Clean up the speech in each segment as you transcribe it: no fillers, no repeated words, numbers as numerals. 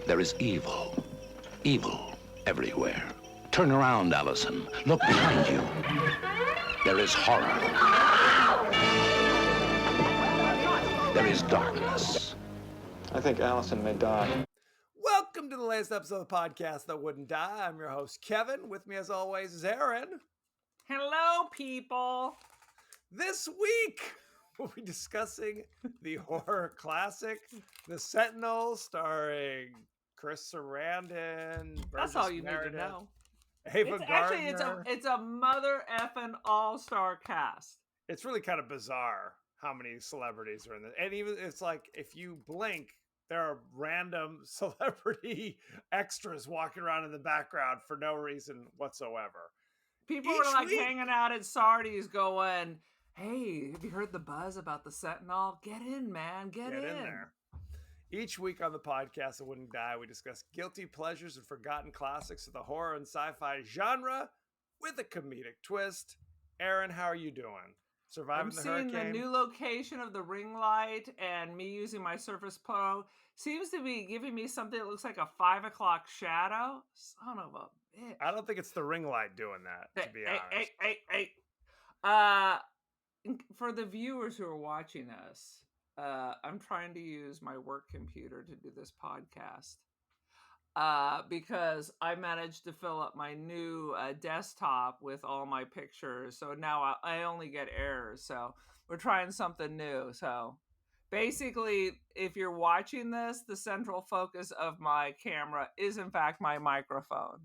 There is evil. Evil everywhere. Turn around, Allison. Look behind you. There is horror. There is darkness. I think Allison may die. Welcome to the latest episode of the podcast that wouldn't die. I'm your host, Kevin. With me, as always, is Aaron. Hello, people. This week, we'll be discussing the horror classic, The Sentinel, starring Chris Sarandon. That's all you need to know. Ava Gardner. It's a mother effing all-star cast. It's really kind of bizarre how many celebrities are in this. And even it's like, if you blink, there are random celebrity extras walking around in the background for no reason whatsoever. People were like hanging out at Sardi's going, hey, have you heard the buzz about the Sentinel? Get in, man. Get in there. Each week on the podcast that wouldn't die, we discuss guilty pleasures and forgotten classics of the horror and sci-fi genre with a comedic twist. Aaron, how are you doing? Surviving the hurricane? I'm seeing the new location of the ring light, and me using my Surface Pro seems to be giving me something that looks like a 5 o'clock shadow. Son of a bitch. I don't think it's the ring light doing that, to be honest. For the viewers who are watching us, I'm trying to use my work computer to do this podcast because I managed to fill up my new desktop with all my pictures. So now I only get errors. So we're trying something new. So basically, if you're watching this, the central focus of my camera is, in fact, my microphone.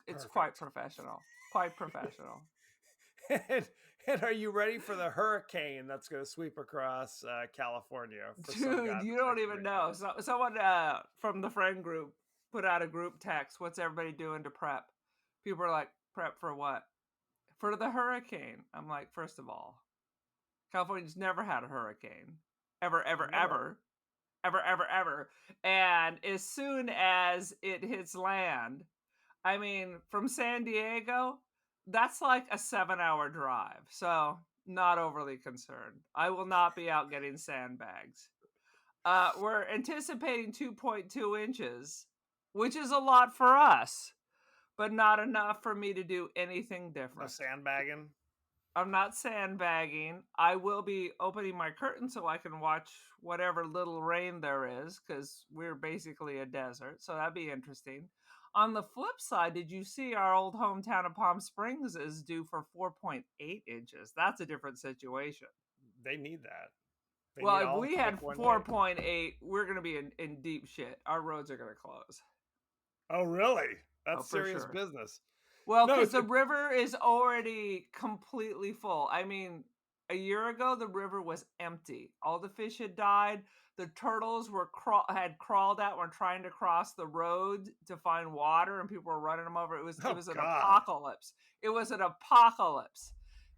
It's quite professional. Quite professional. And are you ready for the hurricane that's going to sweep across California? Dude, you don't even know. So, someone from the friend group put out a group text. What's everybody doing to prep? People are like, prep for what? For the hurricane. I'm like, first of all, California's never had a hurricane. Ever. And as soon as it hits land, I mean, from San Diego, that's like a 7-hour drive. So not overly concerned. I will not be out getting sandbags. We're anticipating 2.2 inches, which is a lot for us, but not enough for me to do anything different. No sandbagging? I'm not sandbagging. I will be opening my curtain so I can watch whatever little rain there is, because we're basically a desert. So that'd be interesting. On the flip side, did you see our old hometown of Palm Springs is due for 4.8 inches? That's a different situation. They need that. Well, if we had 4.8, we're going to be in deep shit. Our roads are going to close. Oh, really? That's serious sure. business. Well, because the river is already completely full. I mean, a year ago, the river was empty. All the fish had died. The turtles had crawled out, were trying to cross the road to find water, and people were running them over. It was an apocalypse. It was an apocalypse.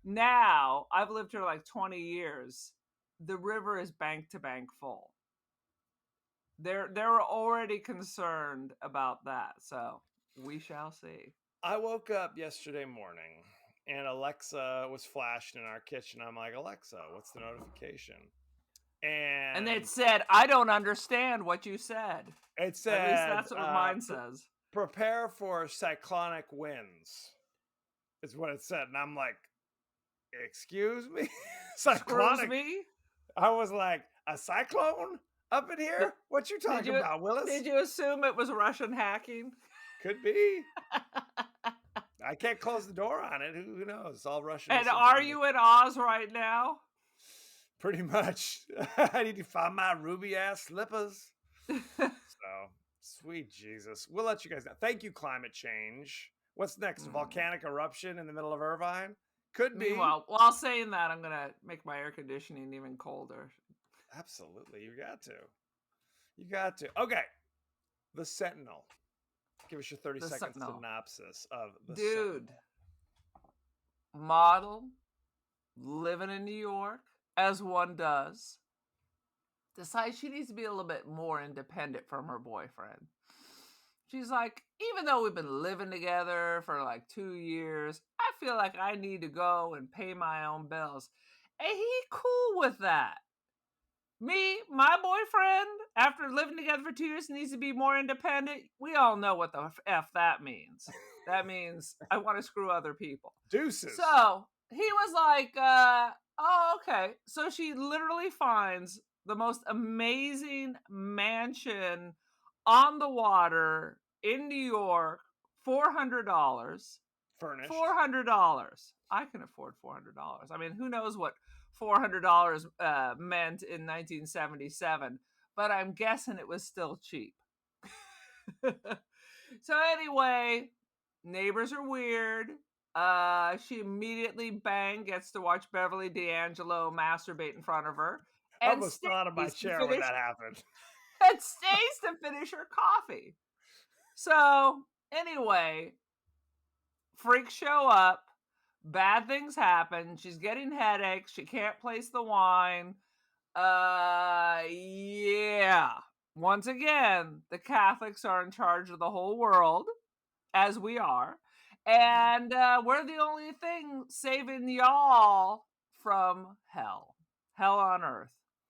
Now, I've lived here like 20 years. The river is bank to bank full. They're already concerned about that. So we shall see. I woke up yesterday morning and Alexa was flashing in our kitchen. I'm like, Alexa, what's the notification? And it said, I don't understand what you said. It said, at least that's what mine says. Prepare for cyclonic winds is what it said. And I'm like, excuse me? Cyclonic? Excuse me? I was like, a cyclone up in here? What you talking about, Willis? Did you assume it was Russian hacking? Could be. I can't close the door on it. Who knows? It's all Russian. And are you in Oz right now? Pretty much. I need to find my ruby ass slippers. So, sweet Jesus. We'll let you guys know. Thank you, climate change. What's next? Volcanic eruption in the middle of Irvine? Could be. Meanwhile, while saying that, I'm going to make my air conditioning even colder. Absolutely. You got to. Okay. The Sentinel. Give us your 30-second synopsis of the Sentinel. Model, living in New York, as one does, decides she needs to be a little bit more independent from her boyfriend. She's like, even though we've been living together for like 2 years, I feel like I need to go and pay my own bills. And he cool with that. Me, my boyfriend, after living together for 2 years, needs to be more independent. We all know what the F that means. That means I want to screw other people. Deuces. So he was like, oh, okay. So she literally finds the most amazing mansion on the water in New York, $400. Furnished. $400. I can afford $400. I mean, who knows what $400 meant in 1977, but I'm guessing it was still cheap. So anyway, neighbors are weird. She immediately gets to watch Beverly D'Angelo masturbate in front of her, I and almost fell out of my chair when that happened. and stays to finish her coffee. So anyway, freaks show up, bad things happen. She's getting headaches. She can't place the wine. Yeah. Once again, the Catholics are in charge of the whole world, as we are. And we're the only thing saving y'all from hell. Hell on earth.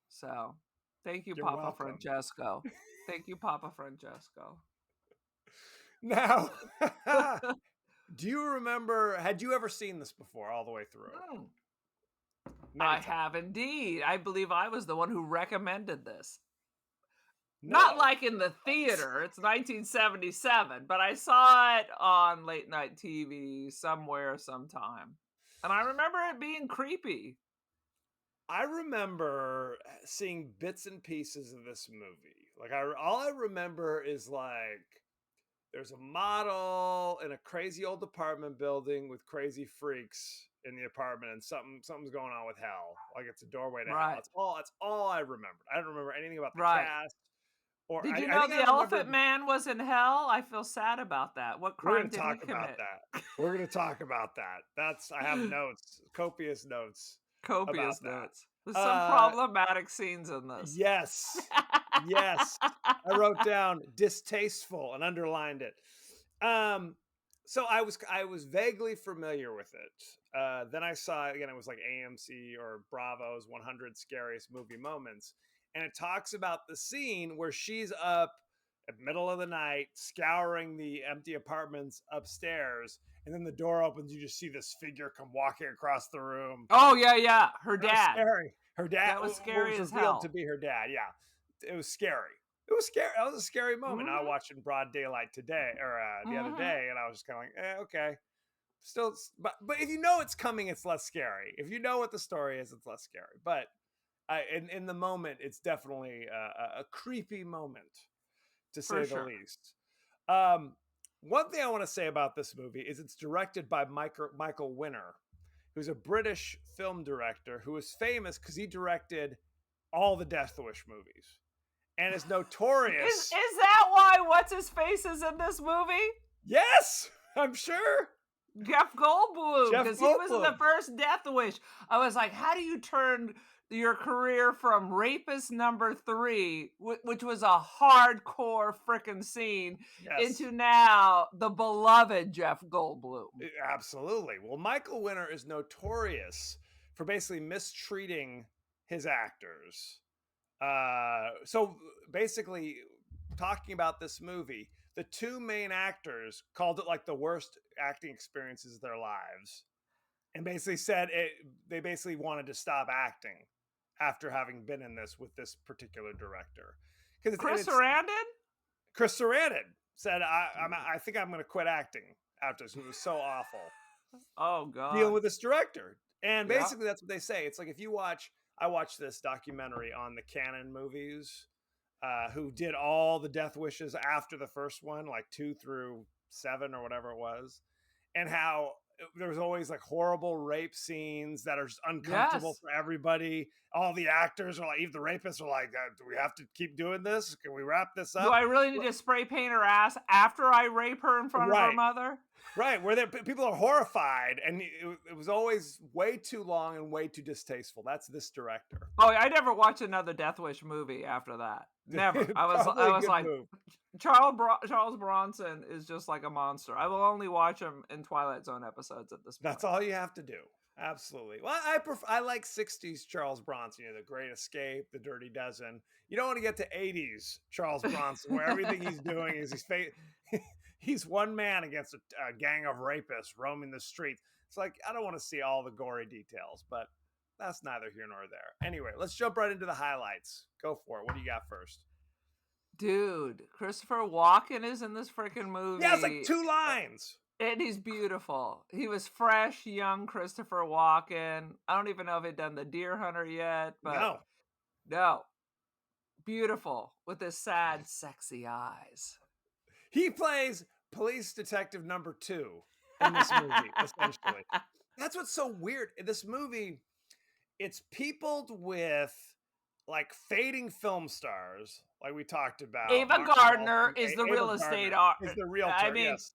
So, thank you, You're Papa welcome. Francesco. Thank you, Papa Francesco. Now, do you remember, had you ever seen this before all the way through? I have indeed. I believe I was the one who recommended this. No. Not like in the theater. It's 1977, but I saw it on late night TV somewhere, sometime. And I remember it being creepy. I remember seeing bits and pieces of this movie. Like, all I remember is like, there's a model in a crazy old apartment building with crazy freaks in the apartment, and something's going on with hell. Like, it's a doorway to hell. That's all I remembered. I don't remember anything about the cast. Or did you know the Elephant Man was in hell? I feel sad about that. What crime did he commit? We're going to talk about that. I have notes, copious notes. Copious notes. There's some problematic scenes in this. Yes. Yes. I wrote down distasteful and underlined it. So I was vaguely familiar with it. Then I saw, again, it was like AMC or Bravo's 100 Scariest Movie Moments. And it talks about the scene where she's up at the middle of the night, scouring the empty apartments upstairs. And then the door opens. You just see this figure come walking across the room. Oh, yeah. Her dad. Scary. Her dad. That was scary was as revealed hell. To be her dad. Yeah. It was scary. It was scary. That was a scary moment. I watched in broad daylight today or the other day. And I was just kind of like, okay. Still, but if you know it's coming, it's less scary. If you know what the story is, it's less scary. But in the moment, it's definitely a creepy moment, to say the least. One thing I want to say about this movie is it's directed by Michael Winner, who's a British film director who is famous because he directed all the Death Wish movies and is notorious. Is that why What's-His-Face is in this movie? Yes, I'm sure. Jeff Goldblum, because he was in the first Death Wish. I was like, how do you turn your career from rapist number 3, which was a hardcore freaking scene, into now the beloved Jeff Goldblum? Absolutely. Well, Michael Winner is notorious for basically mistreating his actors. So basically, talking about this movie, the two main actors called it like the worst acting experiences of their lives, and basically said they basically wanted to stop acting after having been in this with this particular director. Chris Sarandon? Chris Sarandon said, I think I'm going to quit acting after this. It was so awful. Oh, God. Dealing with this director. And basically that's what they say. It's like if you I watched this documentary on the Canon movies, who did all the Death Wishes after the first one, like 2 through 7 or whatever it was, and how there was always like horrible rape scenes that are just uncomfortable for everybody. All the actors are like, even the rapists are like, do we have to keep doing this? Can we wrap this up? Do I really need to spray paint her ass after I rape her in front of her mother? Right, where people are horrified, and it was always way too long and way too distasteful. That's this director. Oh, I never watched another Death Wish movie after that. Never. I was like, Charles Bronson is just like a monster. I will only watch him in Twilight Zone episodes at this point. That's all you have to do. Absolutely. Well, I like 60s Charles Bronson, The Great Escape, The Dirty Dozen. You don't want to get to 80s Charles Bronson, where everything he's doing is he's one man against a gang of rapists roaming the streets. It's like, I don't want to see all the gory details, but that's neither here nor there. Anyway, let's jump right into the highlights. Go for it. What do you got first? Dude, Christopher Walken is in this freaking movie. Yeah, it's like 2 lines. And he's beautiful. He was fresh, young Christopher Walken. I don't even know if he'd done The Deer Hunter yet, but no. Beautiful with his sad, sexy eyes. He plays police detective number 2 in this movie, essentially. That's what's so weird. In this movie, it's peopled with like fading film stars, like we talked about. Ava Gardner is the real estate is the realtor. I mean, yes.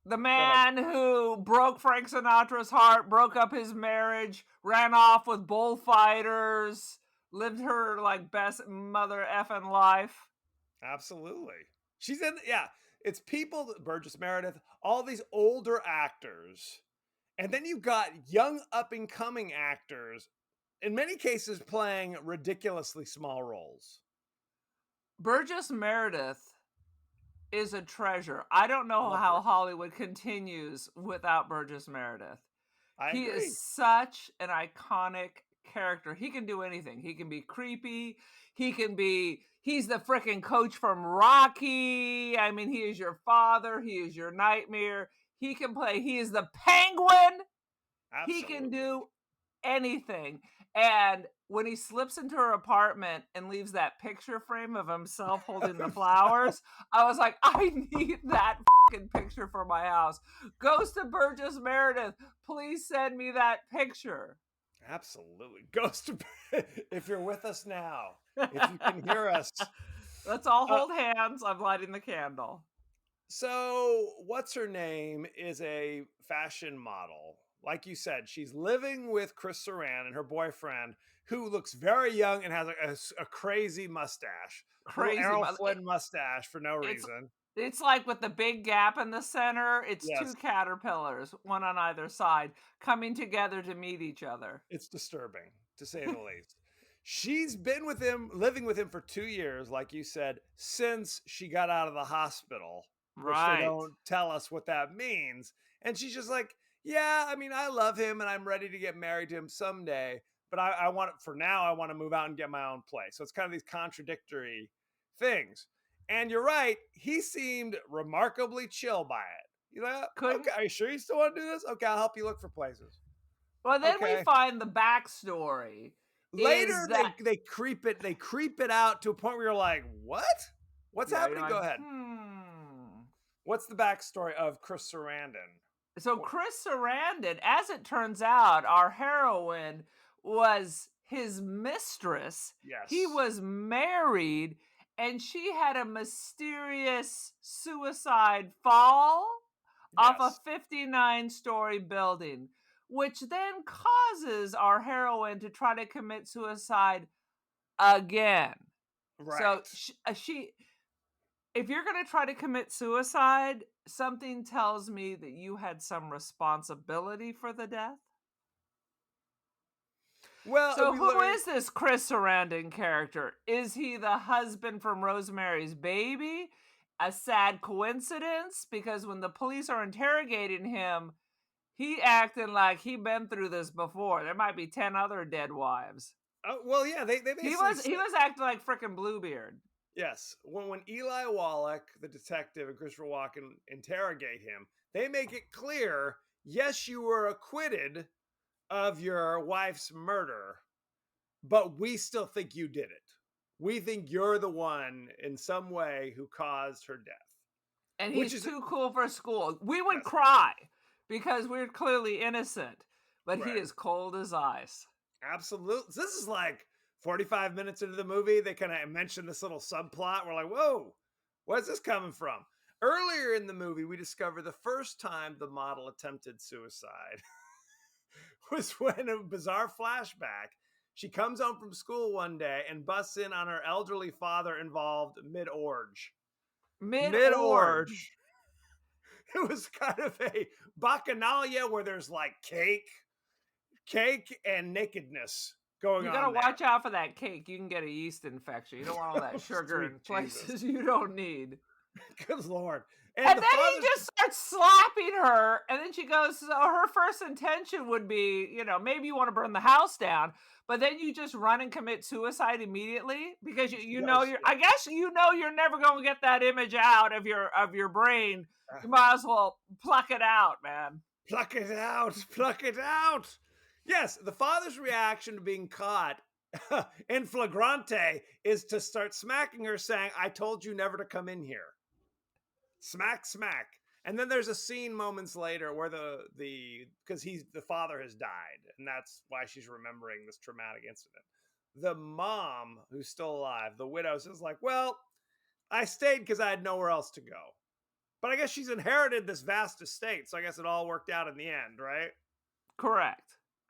The man who broke Frank Sinatra's heart, broke up his marriage, ran off with bullfighters, lived her like best mother effing life. Absolutely. She's in, it's people, Burgess Meredith, all these older actors. And then you've got young up and coming actors, in many cases playing ridiculously small roles. Burgess Meredith is a treasure. I don't know how Hollywood continues without Burgess Meredith. He is such an iconic character. He can do anything. He can be creepy. He's the freaking coach from Rocky. I mean, he is your father. He is your nightmare. He is the Penguin. Absolutely. He can do anything. And when he slips into her apartment and leaves that picture frame of himself holding the flowers, I was like, I need that fucking picture for my house. Goes to Burgess Meredith. Please send me that picture. Absolutely. If you're with us now, if you can hear us. Let's all hold hands. I'm lighting the candle. So, what's her name is a fashion model. Like you said, she's living with Chris Sarandon and her boyfriend, who looks very young and has a crazy mustache. Crazy Errol Flynn mustache for no reason. It's like with the big gap in the center, it's two caterpillars, one on either side, coming together to meet each other. It's disturbing, to say the least. She's been with him, living with him for 2 years, like you said, since she got out of the hospital. Which they don't tell us what that means. And she's just like, yeah, I mean, I love him and I'm ready to get married to him someday. But I want to move out and get my own place. So it's kind of these contradictory things. And you're right. He seemed remarkably chill by it. You know, okay, are you sure you still want to do this? Okay, I'll help you look for places. Well, then we find the backstory. Later, they creep it out to a point where you're like, what? What's happening? Go ahead. What's the backstory of Chris Sarandon? So Chris Sarandon, as it turns out, our heroine was his mistress. Yes. He was married, and she had a mysterious suicide fall off a 59-story building, which then causes our heroine to try to commit suicide again. Right. So she if you're going to try to commit suicide, something tells me that you had some responsibility for the death. Well, so who is this Chris Sarandon character? Is he the husband from Rosemary's Baby? A sad coincidence? Because when the police are interrogating him, he acting like he been through this before. There might be 10 other dead wives. Oh, well, yeah, they he was acting like frickin' Bluebeard. Yes, when Eli Wallach, the detective, and Christopher Walken interrogate him, they make it clear, yes, you were acquitted of your wife's murder, but we still think you did it. We think you're the one in some way who caused her death. And he's too cool for school. We would cry because we're clearly innocent, but he is cold as ice. Absolutely. This is like 45 minutes into the movie, they kind of mention this little subplot. We're like, whoa, where's this coming from? Earlier in the movie, we discover the first time the model attempted suicide was when a bizarre flashback. She comes home from school one day and busts in on her elderly father involved mid-orge. Mid-orge. It was kind of a bacchanalia where there's like cake and nakedness going You on gotta there. watch out for that cake. You can get a yeast infection. You don't want all that Oh, sugar sweet in places Jesus. you don't need. Good Lord. And And the then he father's just starts slapping her, and then she goes, so her first intention would be, maybe you want to burn the house down, but then you just run and commit suicide immediately because you know yes, you're I guess you're never going to get that image out of your brain. yeah. You might as well pluck it out, man. Pluck it out. Pluck it out. Yes, the father's reaction to being caught in flagrante is to start smacking her, saying, I told you never to come in here. Smack, smack. And then there's a scene moments later where because the father has died, and that's why she's remembering this traumatic incident. The mom, who's still alive, the widow, says like, well, I stayed because I had nowhere else to go. But I guess she's inherited this vast estate, so I guess it all worked out in the end, right? Correct.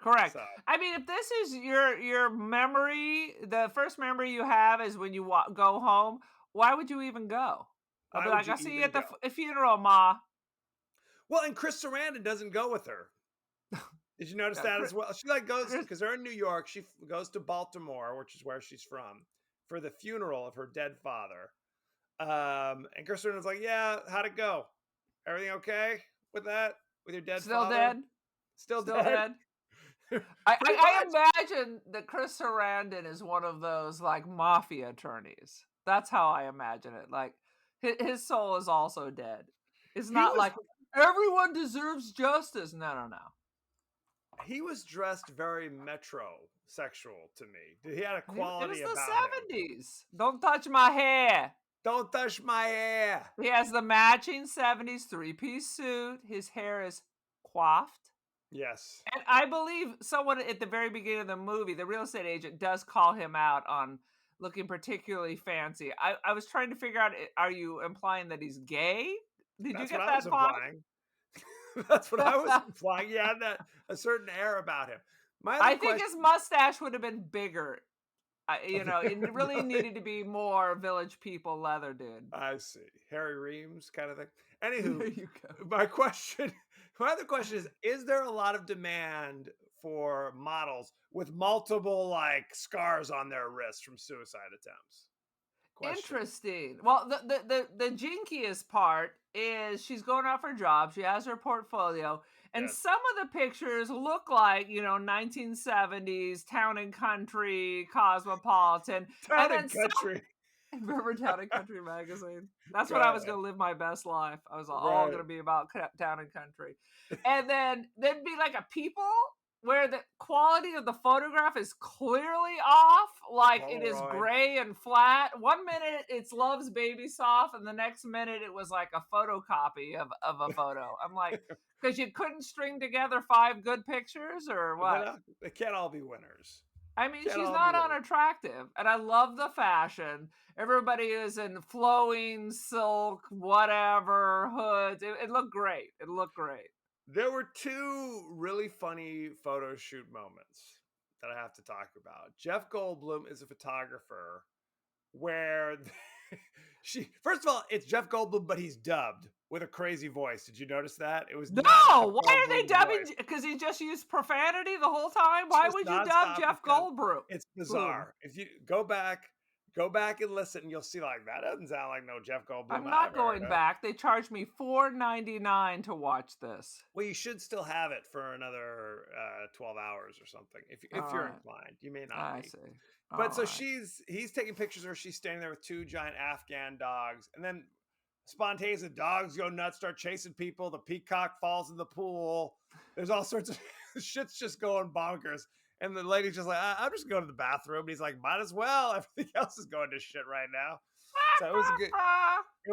So I mean, if this is your memory, the first memory you have is when you go home. Why would you even go? I'll why be would like, you I'll see you even at the go? funeral, Ma. Well, and Chris Sarandon doesn't go with her. Did you notice Yeah, that as well? She like goes Chris- because they're in New York. She goes to Baltimore, which is where she's from, for the funeral of her dead father. And Chris Sarandon's like, "Yeah, how'd it go? Everything okay with that? With your dead Still father? dead. Still Still dead? dead. Pretty I much. imagine that Chris Sarandon is one of those like mafia attorneys. That's how I imagine it. Like his soul is also dead. It's He not was like everyone deserves justice. No. he was dressed very metrosexual to me. He had a It was quality the about him. 70s. Don't touch my hair. Don't touch my hair. He has the matching 70s three-piece suit. His hair is coiffed. Yes. And I believe someone at the very beginning of the movie, the real estate agent, does call him out on looking particularly fancy. I was trying to figure out, are you implying that he's gay? Did you That's what get I was that vibe? implying. That's what I was implying. He had a certain air about him. My other I think question. his mustache would have been bigger. It really needed to be more Village People leather, dude. I see. Harry Reams kind of thing. There Anywho, you go. my other question is there a lot of demand for models with multiple like scars on their wrists from suicide attempts? Question. Interesting. Well, the jinkiest part is she's going out for a job. She has her portfolio, and Yes. some of the pictures look like 1970s town and country, cosmopolitan, Town and and then some. country. Remember Town and Country magazine? That's when I was God. going to live my best life. I was all Right. going to be about town and country, and then there'd be like a people where the quality of the photograph is clearly off, like it is Polaroid. gray and flat. One minute it's Love's Baby Soft, and the next minute it was like a photocopy of a photo. I'm like, because you couldn't string together 5 good pictures, or what? They can't all be winners. I mean, Can't she's all be not winners. unattractive, and I love the fashion. Everybody is in flowing silk, whatever hoods. It looked great. It looked great. There were 2 really funny photo shoot moments that I have to talk about. Jeff Goldblum is a photographer where first of all, it's Jeff Goldblum, but he's dubbed with a crazy voice. Did you notice that? It was not No, Jeff why are they Goldblum's dubbing? voice. Because he just used profanity the whole time. Why Just would you dub nonstop Jeff because Goldblum? it's bizarre. If you go back and listen, and you'll see like that doesn't sound like no Jeff Goldblum. I'm not going back. They charged me $4.99 to watch this. Well, you should still have it for another 12 hours or something. If you're Right. inclined, you may not. I be. see. But so Alright. he's taking pictures of her. She's standing there with 2 giant Afghan dogs, and then spontaneously dogs go nuts, start chasing people. The peacock falls in the pool. There's all sorts of shit's just going bonkers. And the lady's just like, I'm just going to the bathroom. And he's like, might as well. Everything else is going to shit right now. So it was a good.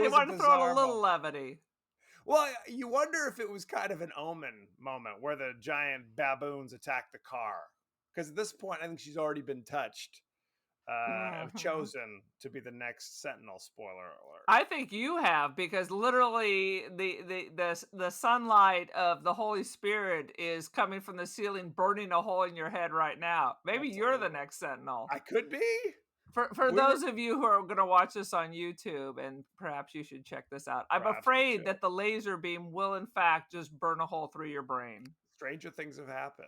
They wanted to throw in a little levity. Well, you wonder if it was kind of an Omen moment where the giant baboons attack the car. Because at this point, I think she's already been touched. Chosen to be the next Sentinel. Spoiler alert. I think you have, because literally the sunlight of the Holy Spirit is coming from the ceiling, burning a hole in your head right now. Maybe you're the next Sentinel. I could be. For those of you who are going to watch this on YouTube, and perhaps you should check this out, I'm afraid that the laser beam will, in fact, just burn a hole through your brain. Stranger things have happened.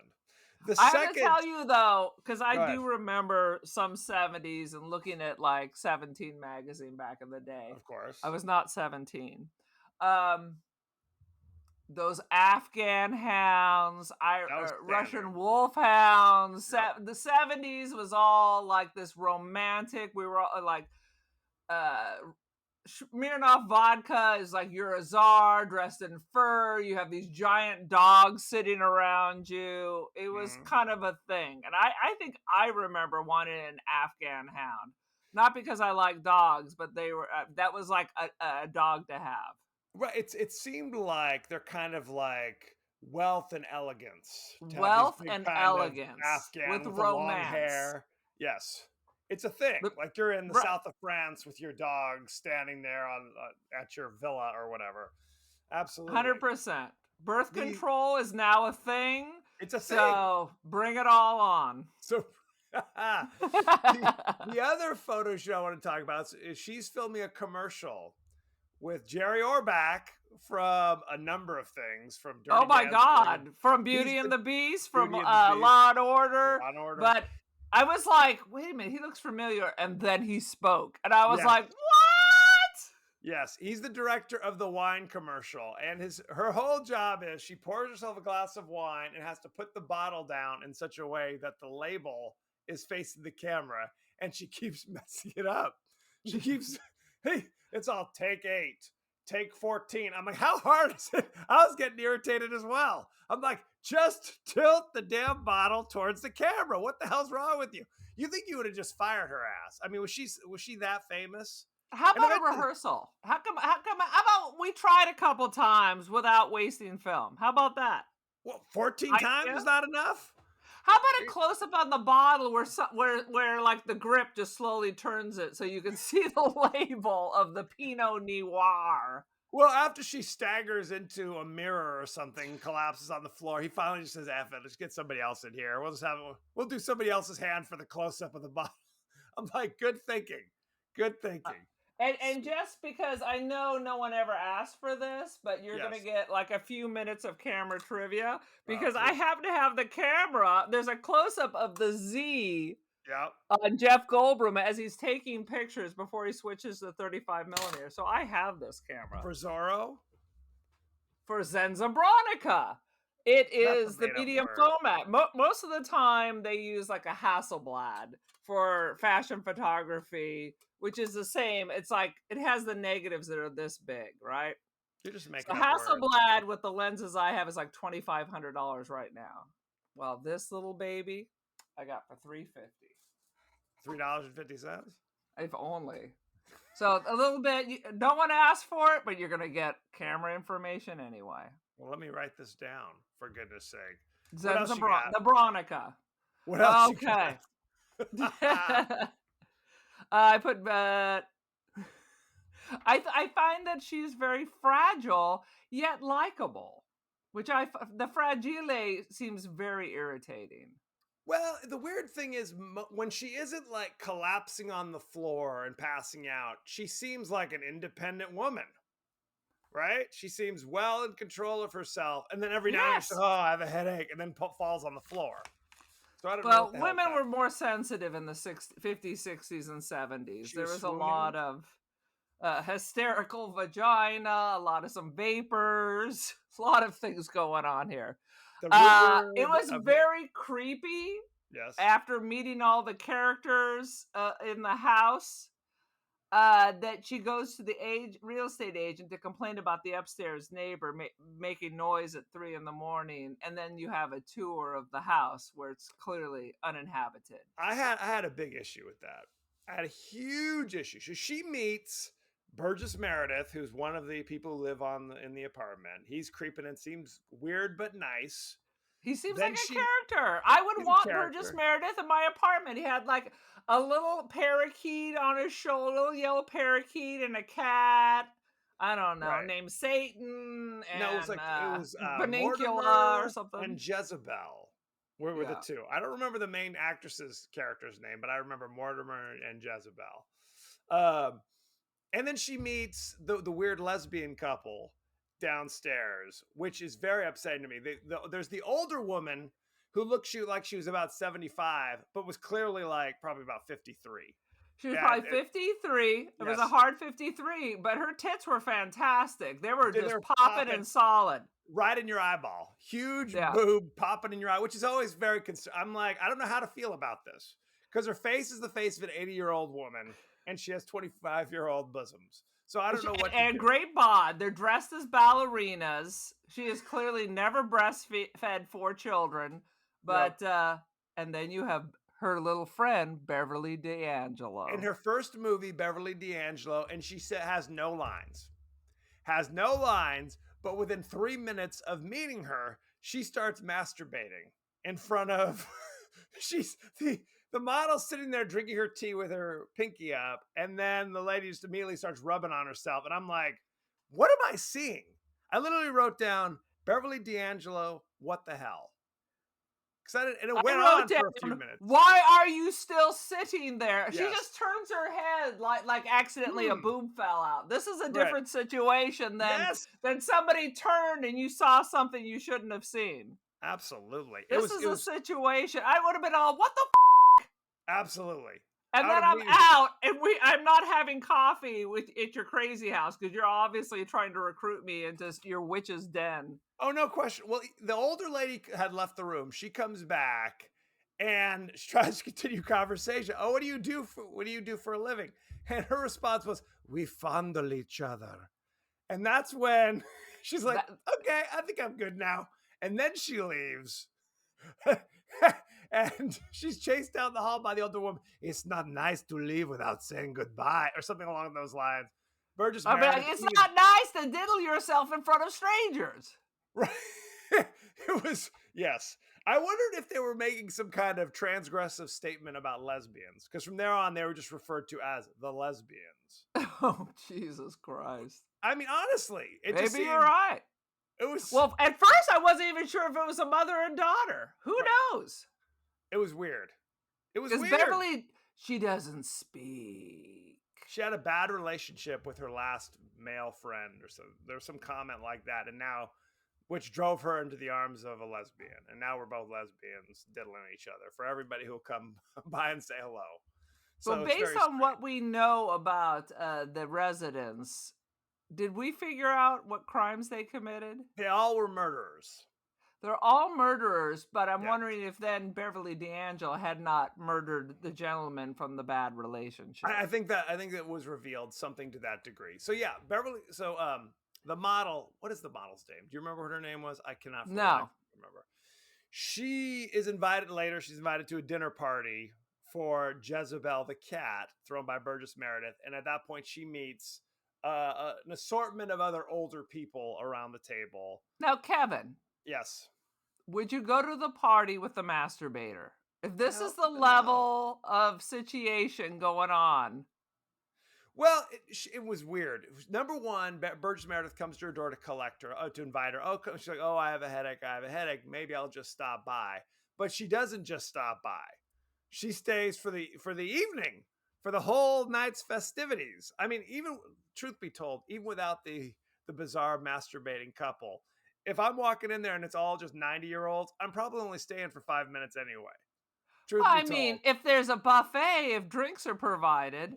I have to tell you, though, because I Go ahead. do remember some 70s and looking at like 17 magazine back in the day. Of course. I was not 17. Those Afghan hounds, Russian wolfhounds. Yep. The 70s was all like this romantic. We were all like, Smirnoff vodka is like you're a czar dressed in fur. You have these giant dogs sitting around you. It was kind of a thing. And I think I remember wanting an Afghan hound. Not because I like dogs, but they were that was like a dog to have. Right. It seemed like they're kind of like wealth and elegance. Wealth and elegance Afghan with romance. long hair. Yes. It's a thing. Like you're in the south of France with your dog standing there on at your villa or whatever. Absolutely. 100%. Birth control is now a thing. It's a thing. So bring it all on. So the other photo shoot I want to talk about is she's filming a commercial with Jerry Orbach from a number of things. From Dirty Oh my Dancing, God. From Beauty and the Beast, from Law and Order. But I was like, wait a minute, he looks familiar. And then he spoke. And I was like, what? Yes, he's the director of the wine commercial. And her whole job is she pours herself a glass of wine and has to put the bottle down in such a way that the label is facing the camera. And she keeps messing it up. She keeps, hey, it's all take 8, take 14. I'm like, how hard is it? I was getting irritated as well. I'm like, just tilt the damn bottle towards the camera. What the hell's wrong with you? You think you would have just fired her ass? I mean, was she that famous? How about a rehearsal? How about we tried a couple times without wasting film? How about that? Well, 14 times is not enough? How about a close up on the bottle where like the grip just slowly turns it so you can see the label of the Pinot Noir? Well, after she staggers into a mirror or something, collapses on the floor, he finally just says, "F it, let's get somebody else in here. We'll do somebody else's hand for the close up of the bottle." I'm like, good thinking. Good thinking. And just because I know no one ever asked for this, but you're going to get like a few minutes of camera trivia because I happen to have the camera. There's a close-up of the Z on Jeff Goldblum as he's taking pictures before he switches to 35 millimeter. So I have this camera. For Zorro? For Zenzabronica. It is the medium format. Most of the time they use like a Hasselblad for fashion photography, which is the same. It's like it has the negatives that are this big, right? You're just making so Hasselblad with the lenses I have is like $2,500 right now. Well, this little baby I got for $3.50. $3.50? If only. So a little bit. No one asked for it, but you're gonna get camera information anyway. Well, let me write this down, for goodness sake. The Bronica. What else? Okay. I put I find that she's very fragile yet likable, which the fragile seems very irritating. Well, the weird thing is when she isn't like collapsing on the floor and passing out, she seems like an independent woman. Right? She seems well in control of herself. And then every now and then she says, oh, I have a headache, and then falls on the floor. So I don't know. Well, women were more sensitive in the 50s, 60s, and 70s. There was a lot of hysterical vagina, a lot of some vapors, a lot of things going on here. It was very creepy. Yes. After meeting all the characters in the house. That she goes to the real estate agent to complain about the upstairs neighbor making noise at 3 a.m, and then you have a tour of the house where it's clearly uninhabited. I had a big issue with that. I had a huge issue. So she meets Burgess Meredith, who's one of the people who live in the apartment. He's creeping and seems weird but nice. He seems like a character. I would want Burgess Meredith in my apartment. He had like a little parakeet on his shoulder, a little yellow parakeet, and a cat. I don't know, named Satan. And, no, it was Benincula Mortimer or something. And Jezebel. were the Yeah. two. I don't remember the main actress's character's name, but I remember Mortimer and Jezebel. Um, and then she meets the weird lesbian couple downstairs, which is very upsetting to me. There's the older woman who looked like she was about 75, but was clearly like probably about 53. She was Yeah, probably 53. It was a yes. hard 53, but her tits were fantastic. They were They just were popping and solid. right in your eyeball. Huge Yeah. boob popping in your eye, which is always very I'm like, I don't know how to feel about this because her face is the face of an 80-year-old woman and she has 25-year-old bosoms. So I don't know what to And do. great bod. They're dressed as ballerinas. She has clearly never breastfed 4 children. But, and then you have her little friend, Beverly D'Angelo. In her first movie, Beverly D'Angelo, and she has no lines. Has no lines, but within 3 minutes of meeting her, she starts masturbating in front of she's the model sitting there drinking her tea with her pinky up, and then the lady just immediately starts rubbing on herself, and I'm like, what am I seeing? I literally wrote down Beverly D'Angelo, what the hell? And it went on for a few minutes. Why are you still sitting there? Yes. She just turns her head like accidentally a boob fell out. This is a different situation than somebody turned and you saw something you shouldn't have seen. Absolutely. This is a situation. I would have been all, what the f***? Absolutely. And then I'm out, and I'm not having coffee at your crazy house because you're obviously trying to recruit me into your witch's den. Oh, no question. Well, the older lady had left the room. She comes back and she tries to continue conversation. Oh, what do you do for a living? And her response was, we fondle each other. And that's when she's like, okay, I think I'm good now. And then she leaves. And she's chased down the hall by the older woman. It's not nice to leave without saying goodbye, or something along those lines. Burgess Meredith, it's not nice to diddle yourself in front of strangers. Right. It was, yes. I wondered if they were making some kind of transgressive statement about lesbians, because from there on, they were just referred to as the lesbians. Oh, Jesus Christ. I mean, honestly, maybe you're right. It was, well, at first I wasn't even sure if it was a mother and daughter. Who knows? It was weird. It was weird. Beverly, she doesn't speak. She had a bad relationship with her last male friend, or so. There was some comment like that, and now, which drove her into the arms of a lesbian. And now we're both lesbians diddling each other for everybody who'll come by and say hello. So based on what we know about the residents, did we figure out what crimes they committed? They all were murderers. They're all murderers, but I'm wondering if then Beverly D'Angelo had not murdered the gentleman from the bad relationship. I think that was revealed something to that degree. So yeah, Beverly. So the model. What is the model's name? Do you remember what her name was? I cannot. No. Remember. She is invited later. She's invited to a dinner party for Jezebel the cat, thrown by Burgess Meredith, and at that point she meets an assortment of other older people around the table. Now, Kevin. Yes. Would you go to the party with the masturbator? If this is the level of situation going on. Well, it was weird. Number one, Burgess Meredith comes to her door to collect her, to invite her. Oh, she's like, oh, I have a headache. Maybe I'll just stop by. But she doesn't just stop by. She stays for the evening, for the whole night's festivities. I mean, even, truth be told, even without the bizarre masturbating couple, if I'm walking in there and it's all just 90-year-olds, I'm probably only staying for 5 minutes anyway. I mean, if there's a buffet, if drinks are provided.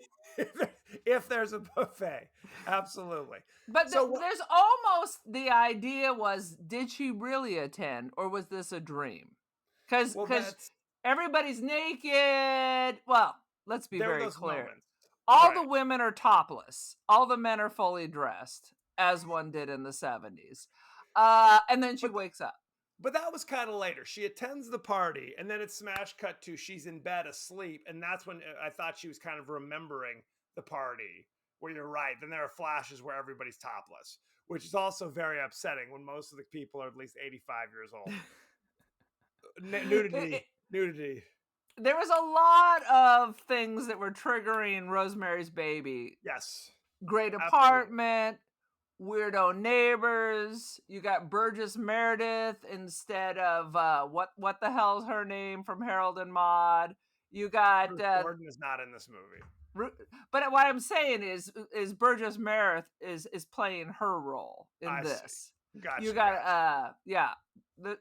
If there's a buffet, absolutely. But there's almost the idea was, did she really attend, or was this a dream? Because everybody's naked. Well, let's be very clear. Moments. All the women are topless. All the men are fully dressed, as one did in the 70s. And then she wakes up. But that was kind of later. She attends the party, and then it's smash cut to she's in bed asleep, and that's when I thought she was kind of remembering the party, where you're right. Then there are flashes where everybody's topless, which is also very upsetting when most of the people are at least 85 years old. Nudity. There was a lot of things that were triggering Rosemary's Baby. Yes. Great apartment. weirdo neighbors. You got Burgess Meredith instead of what the hell's her name from Harold and Maude. You got Bruce Gordon is not in this movie. but what I'm saying is Burgess Meredith is playing her role in I this. see. Gotcha. You got yeah.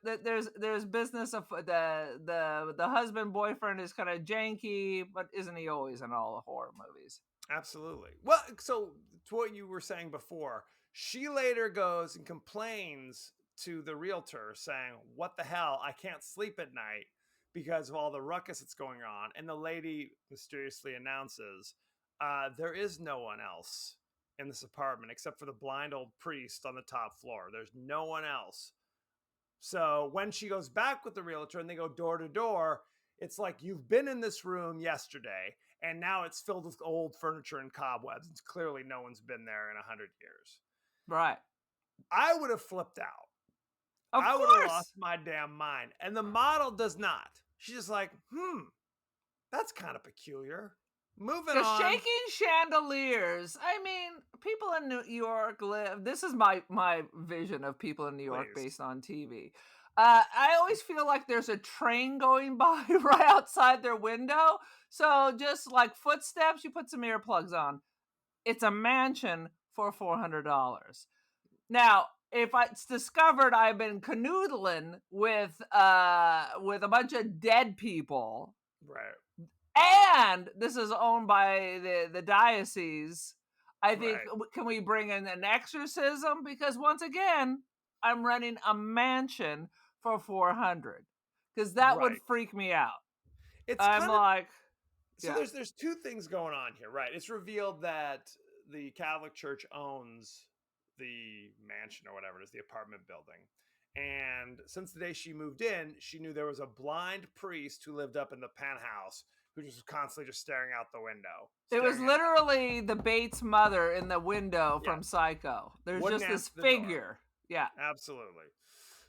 There's business of the husband boyfriend is kind of janky, but isn't he always in all the horror movies? Absolutely. Well, so to what you were saying before, she later goes and complains to the realtor saying, "What the hell? I can't sleep at night because of all the ruckus that's going on." And the lady mysteriously announces, "There is no one else in this apartment except for the blind old priest on the top floor. There's no one else." So when she goes back with the realtor and they go door to door, it's like, you've been in this room yesterday and now it's filled with old furniture and cobwebs. It's clearly no one's been there in 100 years. Right. I would have flipped out. I would have lost my damn mind. And the model does not. She's just like, that's kind of peculiar. Moving The on. shaking chandeliers. I mean, people in New York live. This is my vision of people in New York based on TV. I always feel like there's a train going by right outside their window. So just like footsteps, you put some earplugs on. It's a mansion for $400. Now, if it's discovered I've been canoodling with a bunch of dead people, right, and this is owned by the diocese, I think, can we bring in an exorcism? Because once again, I'm renting a mansion for $400, because that would freak me out. I'm like, so there's two things going on here, right? It's revealed that the Catholic Church owns the mansion or whatever it is, the apartment building. And since the day she moved in, she knew there was a blind priest who lived up in the penthouse who just was constantly just staring out the window. It was literally the Bates mother in the window from Psycho. There's Wouldn't just this answer the figure. door. Yeah. Absolutely.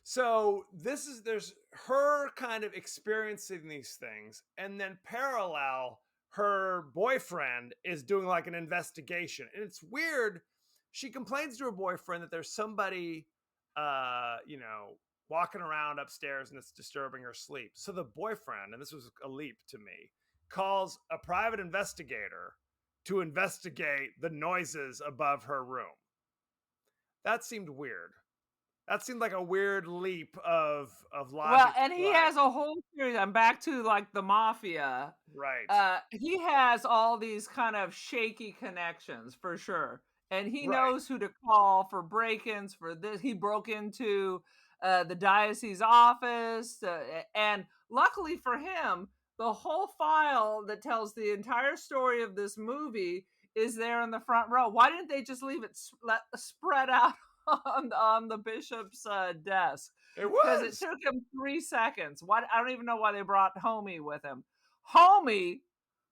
So there's her kind of experiencing these things, and then parallel, her boyfriend is doing like an investigation. And it's weird. She complains to her boyfriend that there's somebody walking around upstairs and it's disturbing her sleep. So the boyfriend, and this was a leap to me, calls a private investigator to investigate the noises above her room. That seemed weird. That seemed like a weird leap of logic. Well, and he has a whole series. I'm back to like the mafia. Right. He has all these kind of shaky connections for sure. And he knows who to call for break-ins for this. He broke into the diocese office. And luckily for him, the whole file that tells the entire story of this movie is there in the front row. Why didn't they just leave it spread out on the bishop's desk? It was. Because it took him 3 seconds. I don't even know why they brought Homie with him. Homie,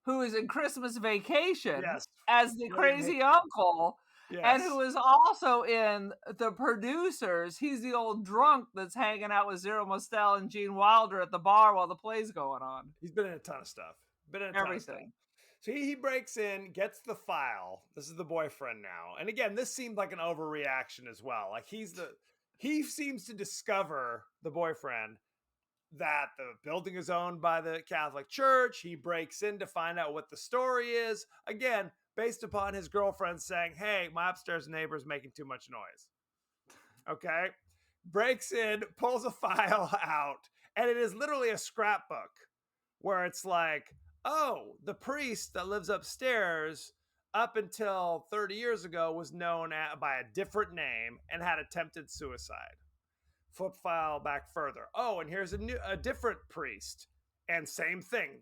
who is in Christmas Vacation as the crazy uncle, and who is also in The Producers. He's the old drunk that's hanging out with Zero Mostel and Gene Wilder at the bar while the play's going on. He's been in a ton of stuff. Everything. So he breaks in, gets the file. This is the boyfriend now. And again, this seemed like an overreaction as well. Like he seems to discover, the boyfriend, that the building is owned by the Catholic Church. He breaks in to find out what the story is. Again, based upon his girlfriend saying, "Hey, my upstairs neighbor is making too much noise." Okay. Breaks in, pulls a file out, and it is literally a scrapbook where it's like, oh, the priest that lives upstairs up until 30 years ago was known by a different name and had attempted suicide. Flip file back further. Oh, and here's a different priest. And same thing.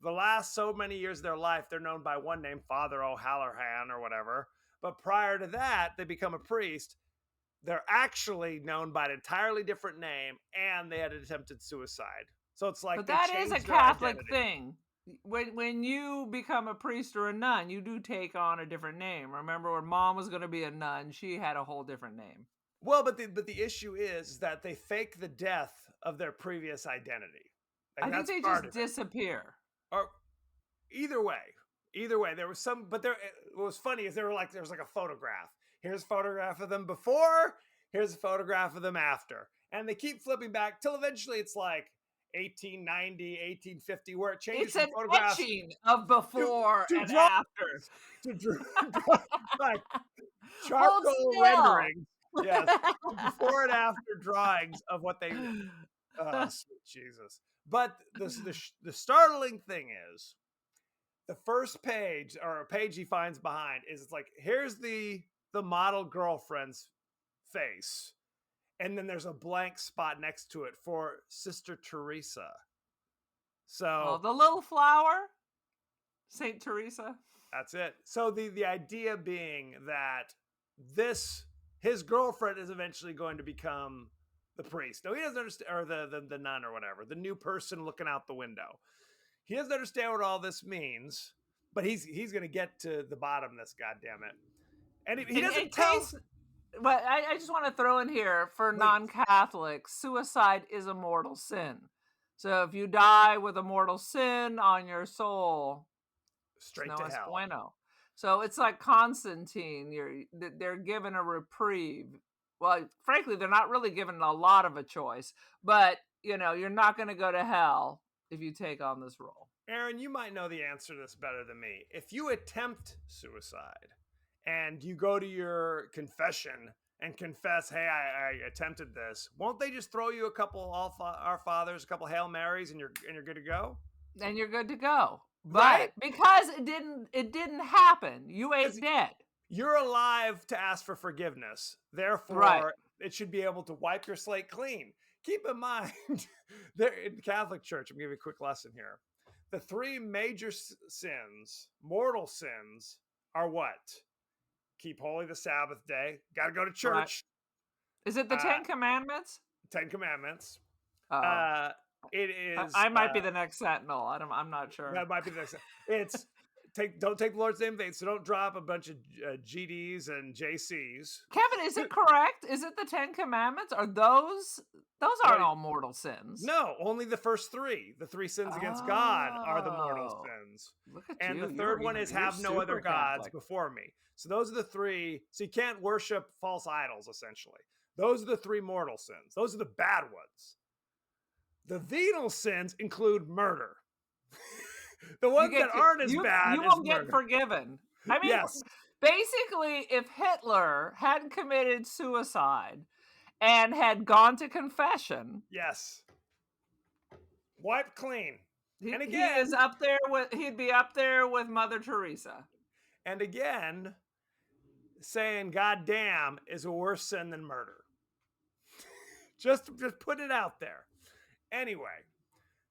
The last so many years of their life, they're known by one name, Father O'Halloran or whatever. But prior to that, they become a priest. They're actually known by an entirely different name, and they had attempted suicide. So it's like, but that is a Catholic thing. When you become a priest or a nun, you do take on a different name. Remember, when Mom was going to be a nun, she had a whole different name. Well, but the issue is that they fake the death of their previous identity. I think they just disappear. Or either way, Either way, there was some, but what was funny is there was like a photograph. Here's a photograph of them before, here's a photograph of them after. And they keep flipping back till eventually it's like 1890, 1850, where it changes It's from an photographs etching of before to and draw after. to draw like Hold charcoal still. renderings. Yes, before and after drawings of what they. Sweet Jesus! But the startling thing is, the first page or a page he finds behind is it's like here's the model girlfriend's face, and then there's a blank spot next to it for Sister Teresa. So the little flower, Saint Teresa. that's it. So the idea being that his girlfriend is eventually going to become the priest. No, he doesn't understand, or the nun or whatever, the new person looking out the window. He doesn't understand what all this means, but he's going to get to the bottom of this, goddammit. And he doesn't tell. But I just want to throw in here for non-Catholics, suicide is a mortal sin. So if you die with a mortal sin on your soul, Straight to hell. Bueno. So it's like Constantine. They're given a reprieve. Well, frankly, they're not really given a lot of a choice, but you're not going to go to hell if you take on this role. Aaron, you might know the answer to this better than me. If you attempt suicide and you go to your confession and confess, hey, I attempted this, won't they just throw you a couple Our Fathers, a couple Hail Marys, and you're good to go? And you're good to go. But right? Because it didn't happen. You ain't dead. You're alive to ask for forgiveness. Therefore, it should be able to wipe your slate clean. Keep in mind, there in the Catholic Church, I'm giving you a quick lesson here. The three major sins, mortal sins, are what? Keep holy the Sabbath day. Got to go to church. Right. Is it the 10 Commandments? 10 Commandments. It is. I might be the next Sentinel. I'm not sure. That might be the next. It's don't take the Lord's name in vain. So don't drop a bunch of GDs and JCs. Kevin, is it correct? Is it the 10 Commandments? Are those aren't all mortal sins? No, only the first three. The three sins against God are the mortal sins. Look at and you. The third one is have no other gods before me. So those are the three. So you can't worship false idols, essentially. Those are the three mortal sins. Those are the bad ones. The venal sins include murder. The ones that aren't as bad. You won't get forgiven. I mean, yes. Basically, if Hitler had committed suicide and had gone to confession, yes, wiped clean. And again, he'd be up there with Mother Teresa. And again, saying "God damn" is a worse sin than murder. just put it out there. Anyway,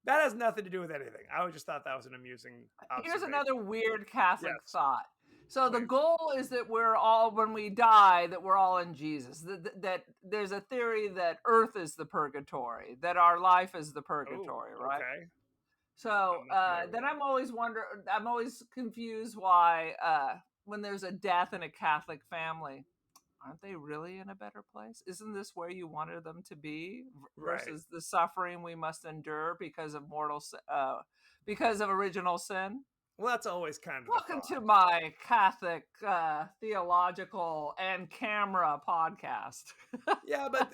that has nothing to do with anything. I just thought that was an amusing observation. Here's another weird Catholic thought. So the goal is that we're all, when we die, that we're all in Jesus. That there's a theory that Earth is the purgatory, that our life is the purgatory, right? Okay. So then I'm always confused why when there's a death in a Catholic family, aren't they really in a better place? Isn't this where you wanted them to be versus the suffering we must endure because of because of original sin? Well, that's always kind of welcome to my Catholic theological and camera podcast. Yeah, but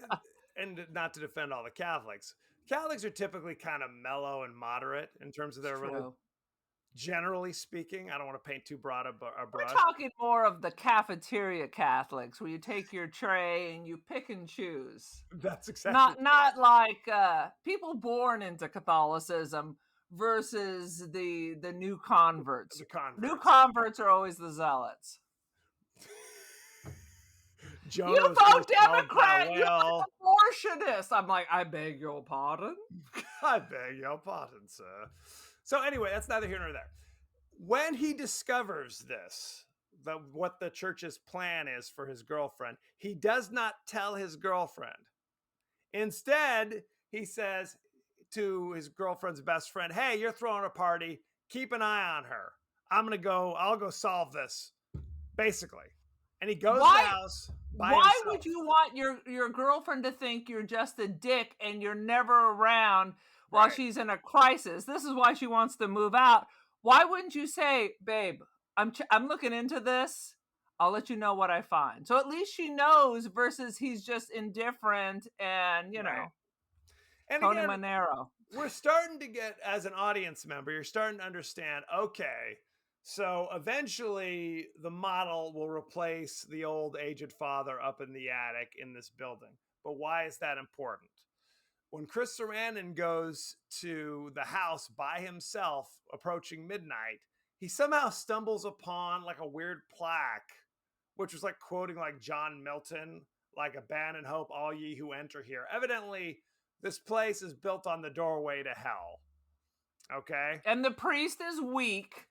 and not to defend all the Catholics. Catholics are typically kind of mellow and moderate in terms of their religion. Generally speaking, I don't want to paint too broad a brush. We're talking more of the cafeteria Catholics, where you take your tray and you pick and choose. That's exactly not like people born into Catholicism versus the new converts. New converts are always the zealots. You vote Democrat, you're an abortionist. I'm like, I beg your pardon? I beg your pardon, sir. So anyway, that's neither here nor there. When he discovers this, what the church's plan is for his girlfriend, he does not tell his girlfriend. Instead, he says to his girlfriend's best friend, hey, you're throwing a party. Keep an eye on her. I'll go solve this, basically. And he goes to the house by himself. Why would you want your girlfriend to think you're just a dick and you're never around while she's in a crisis? This is why she wants to move out. Why wouldn't you say, babe, I'm looking into this. I'll let you know what I find. So at least she knows versus he's just indifferent and, Right. And Tony again, Manero. we're starting to get, as an audience member, you're starting to understand, okay, so eventually the model will replace the old aged father up in the attic in this building. But why is that important? When Chris Sarandon goes to the house by himself approaching midnight, he somehow stumbles upon like a weird plaque, which was like quoting like John Milton, like abandon hope, all ye who enter here. Evidently, this place is built on the doorway to hell. Okay. And the priest is weak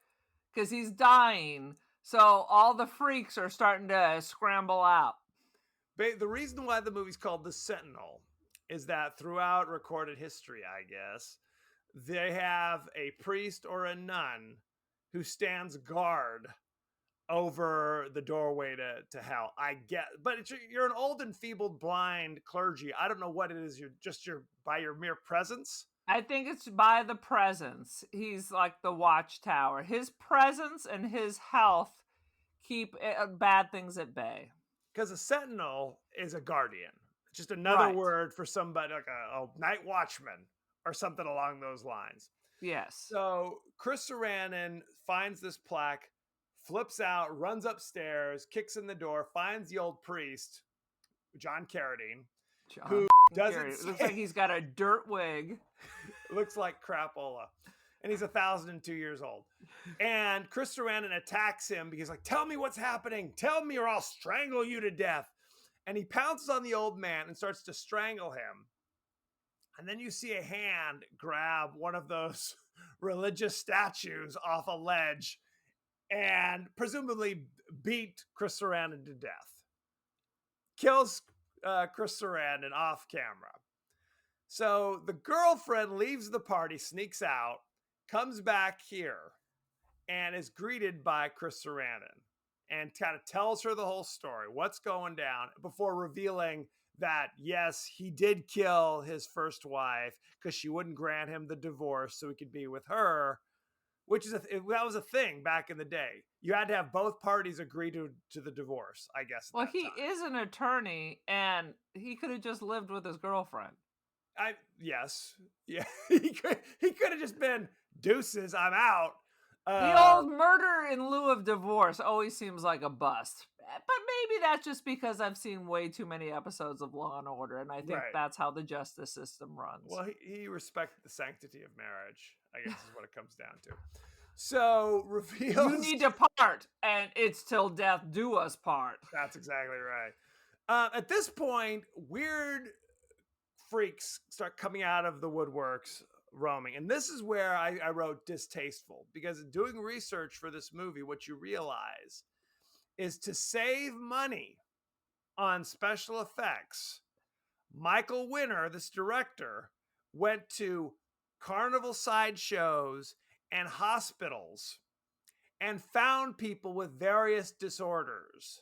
because he's dying. So all the freaks are starting to scramble out. The reason why the movie's called The Sentinel is that throughout recorded history, I guess, they have a priest or a nun who stands guard over the doorway to hell. I get, but you're an old, enfeebled, blind clergy. I don't know what it is. You're by your mere presence. I think it's by the presence. He's like the watchtower. His presence and his health keep bad things at bay. Because a sentinel is a guardian. It's just another Right. word for somebody like a night watchman or something along those lines. Yes. So Chris Sarandon finds this plaque, flips out, runs upstairs, kicks in the door, finds the old priest, John Carradine, who doesn't. It looks like he's got a dirt wig. Looks like crapola. And he's 1,002 years old. And Chris Sarandon attacks him because, like, tell me what's happening. Tell me or I'll strangle you to death. And he pounces on the old man and starts to strangle him. And then you see a hand grab one of those religious statues off a ledge and presumably beat Chris Sarandon to death. Kills Chris Sarandon off camera. So the girlfriend leaves the party, sneaks out, comes back here, and is greeted by Chris Sarandon and kind of tells her the whole story, what's going down, before revealing that, yes, he did kill his first wife because she wouldn't grant him the divorce so he could be with her, which is that was a thing back in the day. You had to have both parties agree to the divorce, I guess. Well, he is an attorney, and he could have just lived with his girlfriend. Yes. Yeah. He could have just been deuces, I'm out. The old murder in lieu of divorce always seems like a bust. But maybe that's just because I've seen way too many episodes of Law and Order, and I think that's how the justice system runs. Well, he respected the sanctity of marriage, I guess is what it comes down to. So reveals you need to part, and it's till death do us part. That's exactly right. At this point, weird freaks start coming out of the woodworks, roaming. And this is where I wrote distasteful, because doing research for this movie, what you realize is to save money on special effects, Michael Winner, this director, went to carnival sideshows and hospitals and found people with various disorders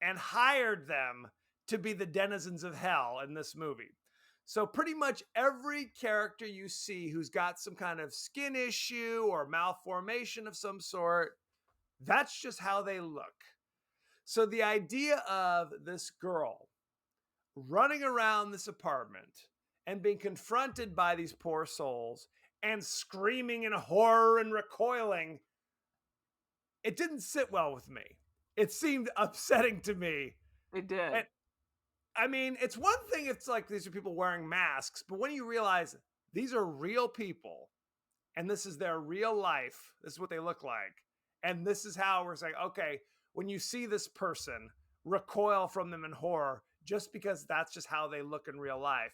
and hired them to be the denizens of hell in this movie. So pretty much every character you see who's got some kind of skin issue or malformation of some sort, that's just how they look. So the idea of this girl running around this apartment and being confronted by these poor souls and screaming in horror and recoiling, it didn't sit well with me. It seemed upsetting to me. It did. And, I mean, it's one thing if it's like these are people wearing masks, but when you realize these are real people and this is their real life, this is what they look like, and this is how we're saying, okay, when you see this person, recoil from them in horror just because that's just how they look in real life.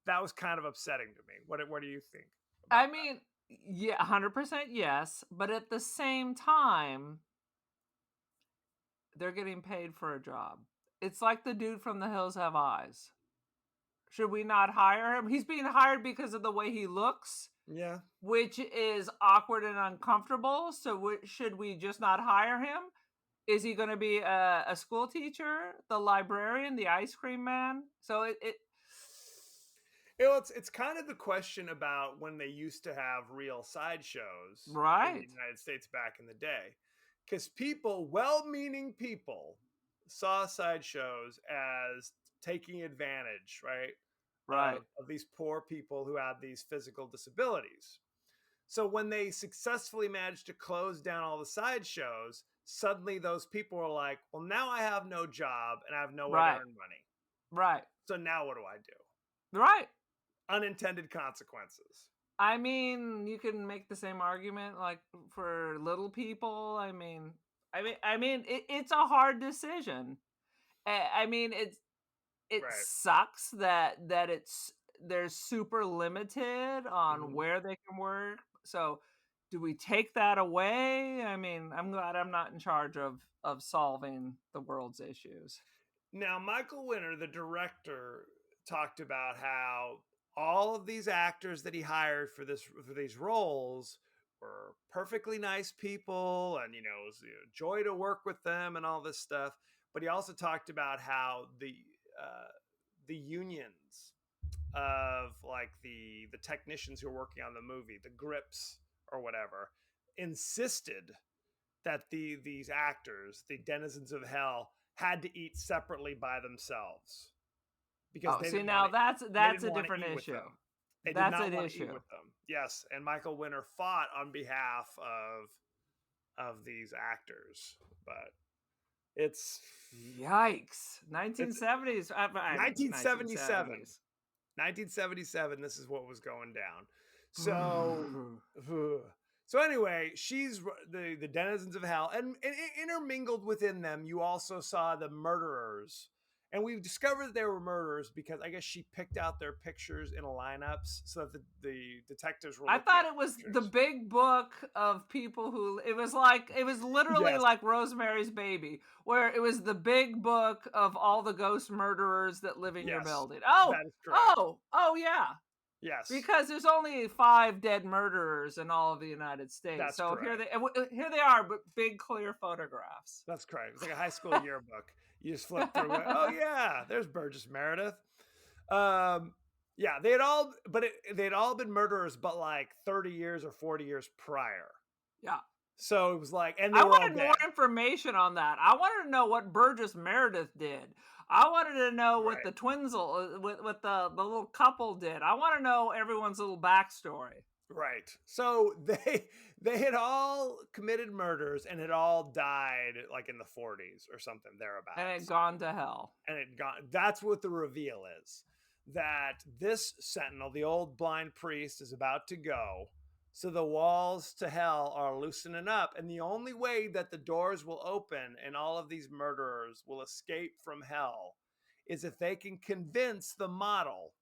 That was kind of upsetting to me. What do you think? I mean, yeah, 100% yes, but at the same time, they're getting paid for a job. It's like the dude from The Hills Have Eyes. Should we not hire him? He's being hired because of the way he looks. Yeah. Which is awkward and uncomfortable. So should we just not hire him? Is he going to be a school teacher, the librarian, the ice cream man? So It's kind of the question about when they used to have real sideshows in the Right. United States back in the day, because people, well-meaning people, saw sideshows as taking advantage, right, Right. of these poor people who had these physical disabilities. So when they successfully managed to close down all the sideshows, suddenly those people were like, well, now I have no job and I have no way to Right. earn money. Right. So now what do I do? Right. Unintended consequences. I mean, you can make the same argument like for little people. It's a hard decision. I mean, it Right. sucks that they're super limited on Mhm. where they can work. So, do we take that away? I mean, I'm glad I'm not in charge of solving the world's issues. Now, Michael Winner, the director, talked about how all of these actors that he hired for these roles were perfectly nice people, and it was a joy to work with them, and all this stuff. But he also talked about how uh, the unions of like the technicians who were working on the movie, the grips or whatever, insisted that these actors, the denizens of hell, had to eat separately by themselves because Oh, see, now they that's didn't a want to different eat with issue. them. They did That's not an want to eat issue. with them. Yes, and Michael Winner fought on behalf of these actors, but it's Yikes. it's 1970s. I mean, 1977. 1970s. 1977, this is what was going down. So so anyway, she's the denizens of hell, and intermingled within them you also saw the murderers, and we discovered that they were murderers because I guess she picked out their pictures in a lineups so that the detectives were I looking thought at it was the the pictures. big book of people who it was literally Yes, like Rosemary's Baby, where it was the big book of all the ghost murderers that live in your yes, building. that is correct. Oh yeah. Yes, Because there's only 5 dead murderers in all of the United States. that's So correct. here they are, but big clear photographs. That's correct. It's like a high school yearbook. You just flip through it. Oh yeah, there's Burgess Meredith. Um, yeah, they'd all been murderers, but like 30 years or 40 years prior. Yeah. So it was like, and they I were all wanted more dead. information on that. I wanted to know what Burgess Meredith did. I wanted to know what Right, the with the little couple did. I want to know everyone's little backstory. right. So they had all committed murders and had all died like in the 40s or something And it thereabouts. gone to hell. And it got that's what the reveal is, that this sentinel, the old blind priest, is about to go, so the walls to hell are loosening up, and the only way that the doors will open and all of these murderers will escape from hell is if they can convince the model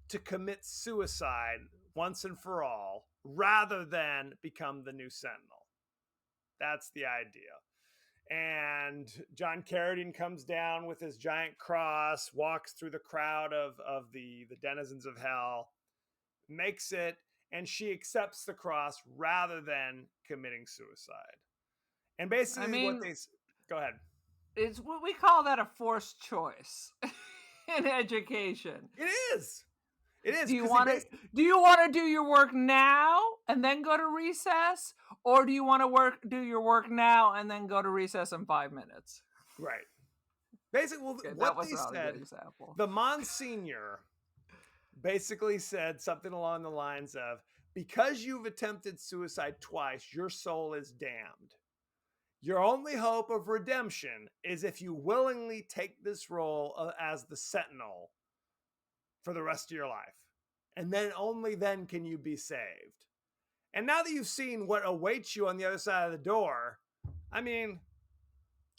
to commit suicide once and for all rather than become the new sentinel. That's the idea. And John Carradine comes down with his giant cross, walks through the crowd of the denizens of hell, makes it, and she accepts the cross rather than committing suicide. And I basically, mean, go ahead. it's what we call that a forced choice in education. It is. It is Do you because he want to basically do you want to do your work now and then go to recess, or do you want to do your work now and then go to recess in 5 minutes? right. Basically, well, Okay, that what was they not a good said, example. the Monsignor basically said something along the lines of, because you've attempted suicide twice, your soul is damned. Your only hope of redemption is if you willingly take this role as the sentinel for the rest of your life. And then only then can you be saved. And now that you've seen what awaits you on the other side of the door, I mean,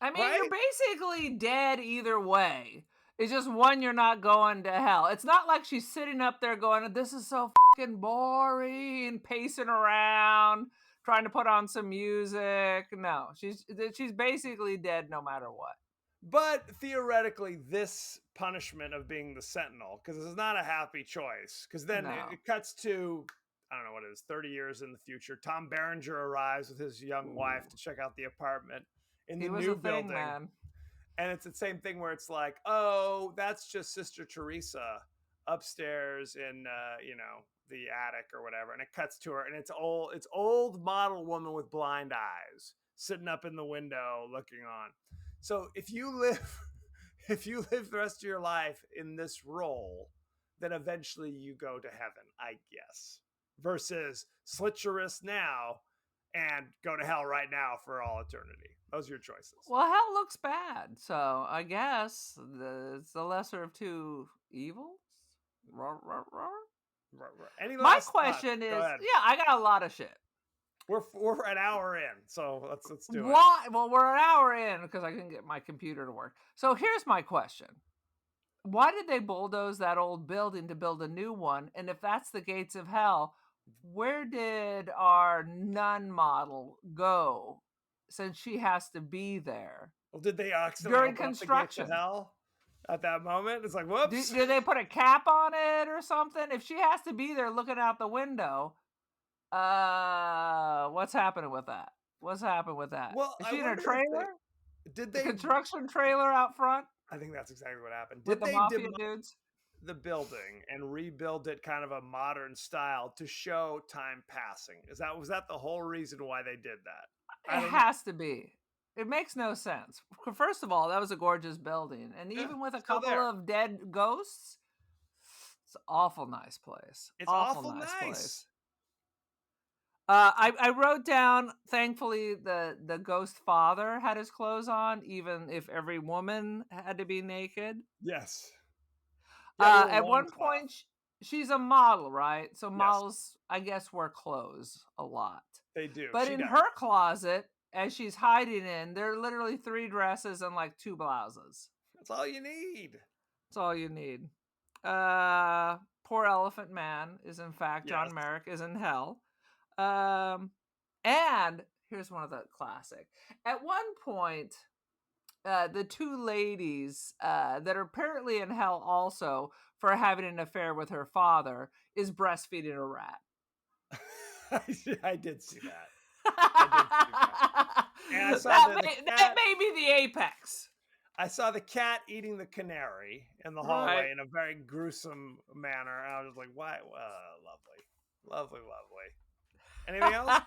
I mean, you're right? basically dead either way. It's just one, you're not going to hell. It's not like she's sitting up there going, "This is so fucking boring," pacing around, trying to put on some music. No, she's basically dead no matter what. But theoretically, this punishment of being the sentinel, because this is not a happy choice, because then No. it cuts to, I don't know what it is, 30 years in the future. Tom Berenger arrives with his young wife Ooh. to check out the apartment in the He was new a thing, building. man. And it's the same thing where it's like, oh, that's just Sister Teresa. upstairs in the attic or whatever, and it cuts to her, and it's old model woman with blind eyes sitting up in the window looking on. So if you live the rest of your life in this role, then eventually you go to heaven, I guess. Versus slit your wrist now and go to hell right now for all eternity. Those are your choices. Well, hell looks bad, so I guess it's the lesser of two evils. Any My last question thoughts? Go is, ahead. yeah, I got a lot of shit. We're an hour in, so let's do it. Why? Well, we're an hour in because I couldn't get my computer to work. So here's my question. Why did they bulldoze that old building to build a new one? And if that's the gates of hell, where did our nun model go since she has to be there? Well, did they accidentally During open up the gates of construction. hell at that moment? It's like, whoops. Do they put a cap on it or something? If she has to be there looking out the window, what's happening with that? What's happened with that? Well, Is I she in a wonder if trailer? did The they? construction trailer out front I think that's exactly what happened. with Did the they mafia demolish dudes? the building and rebuild it kind of a modern style to show time passing? Was that the whole reason why they did that? I It don't know. has to be. It makes no sense. First of all, that was a gorgeous building, and Yeah, even with a still couple there. of dead ghosts, it's an awful nice place. It's awful nice. I wrote down. Thankfully, the ghost father had his clothes on, even if every woman had to be naked. Yes. Yeah, At one point, she's a model, right? So Yes. models, I guess, wear clothes a lot. They do. But She in does. her closet, as she's hiding in, there are literally 3 dresses and like 2 blouses. That's all you need. That's all you need. Poor Elephant Man is in fact John Yes. Merrick is in hell. And here's one of the classic. At one point, the 2 ladies that are apparently in hell also for having an affair with her father is breastfeeding a rat. I did see that. And I saw that may be the apex. I saw the cat eating the canary in the hallway in a very gruesome manner. And I was like, why? Lovely. Anything else?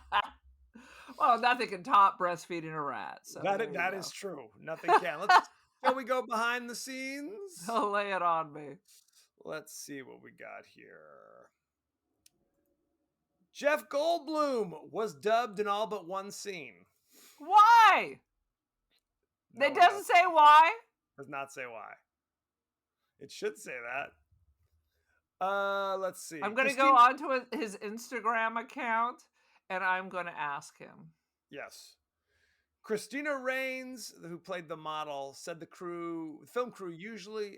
Well, nothing can top breastfeeding a rat. So that is true. Nothing can. Shall we go behind the scenes? Lay it on me. Let's see what we got here. Jeff Goldblum was dubbed in all but one scene. Why? No It one doesn't knows. say why. Does not say why. It should say that. Let's see. I'm going to go onto his Instagram account and I'm going to ask him. Yes. Christina Rains, who played the model, said the film crew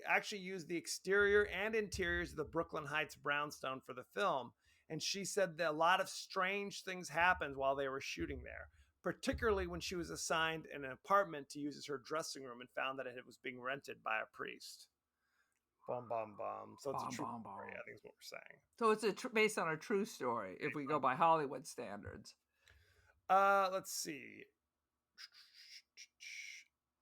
actually used the exterior and interiors of the Brooklyn Heights brownstone for the film. And she said that a lot of strange things happened while they were shooting there, particularly when she was assigned an apartment to use as her dressing room and found that it was being rented by a priest. Bum, bum, bum. So it's a true story, I think is what we're saying. So it's based on a true story, if we go by Hollywood standards. Let's see.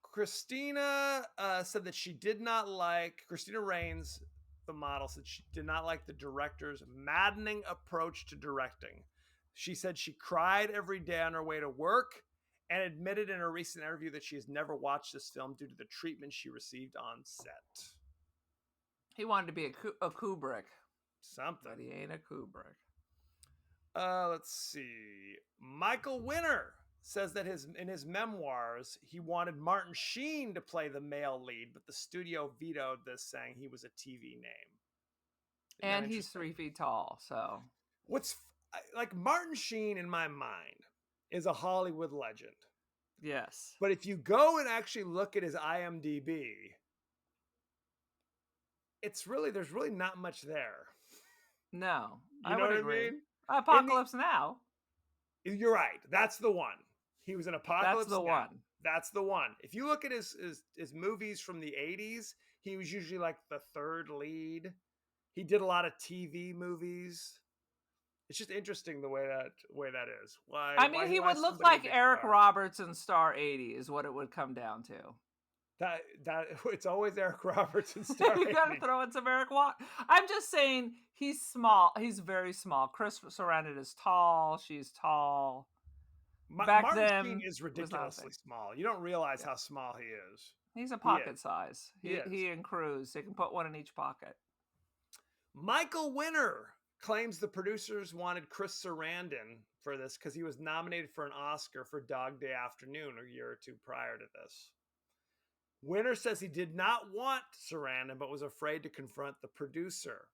Christina said that she did not like, Christina Rains, the model, said she did not like the director's maddening approach to directing. She said she cried every day on her way to work and admitted in a recent interview that she has never watched this film due to the treatment she received on set. He wanted to be a Kubrick. Something. But he ain't a Kubrick. Let's see. Michael Winner says that in his memoirs, he wanted Martin Sheen to play the male lead, but the studio vetoed this, saying he was a TV name. And he's 3 feet tall, so. What's like Martin Sheen in my mind is a Hollywood legend. Yes. But if you go and actually look at his IMDb, there's really not much there. No. You know what I mean? Apocalypse Now. You're right. That's the one. He was in Apocalypse Now. One. That's the one. If you look at his movies from the 80s, he was usually like the third lead. He did a lot of TV movies. It's just interesting the way that is. Why? I mean, he would look like Eric Roberts in Star 80 is what it would come down to. That it's always Eric Robertson You starring. gotta throw in some Eric Watt. I'm just saying he's small. He's very small. Chris Sarandon is tall. She's tall. Back Martin Sheen then, is it was not a ridiculously thing. small. You don't realize Yeah. how small he is. He's a He pocket is. size. He is. He and Cruz, they can put one in each pocket. Michael Winner claims the producers wanted Chris Sarandon for this because he was nominated for an Oscar for Dog Day Afternoon a year or two prior to this. Winner says he did not want Sarandon, but was afraid to confront the producer.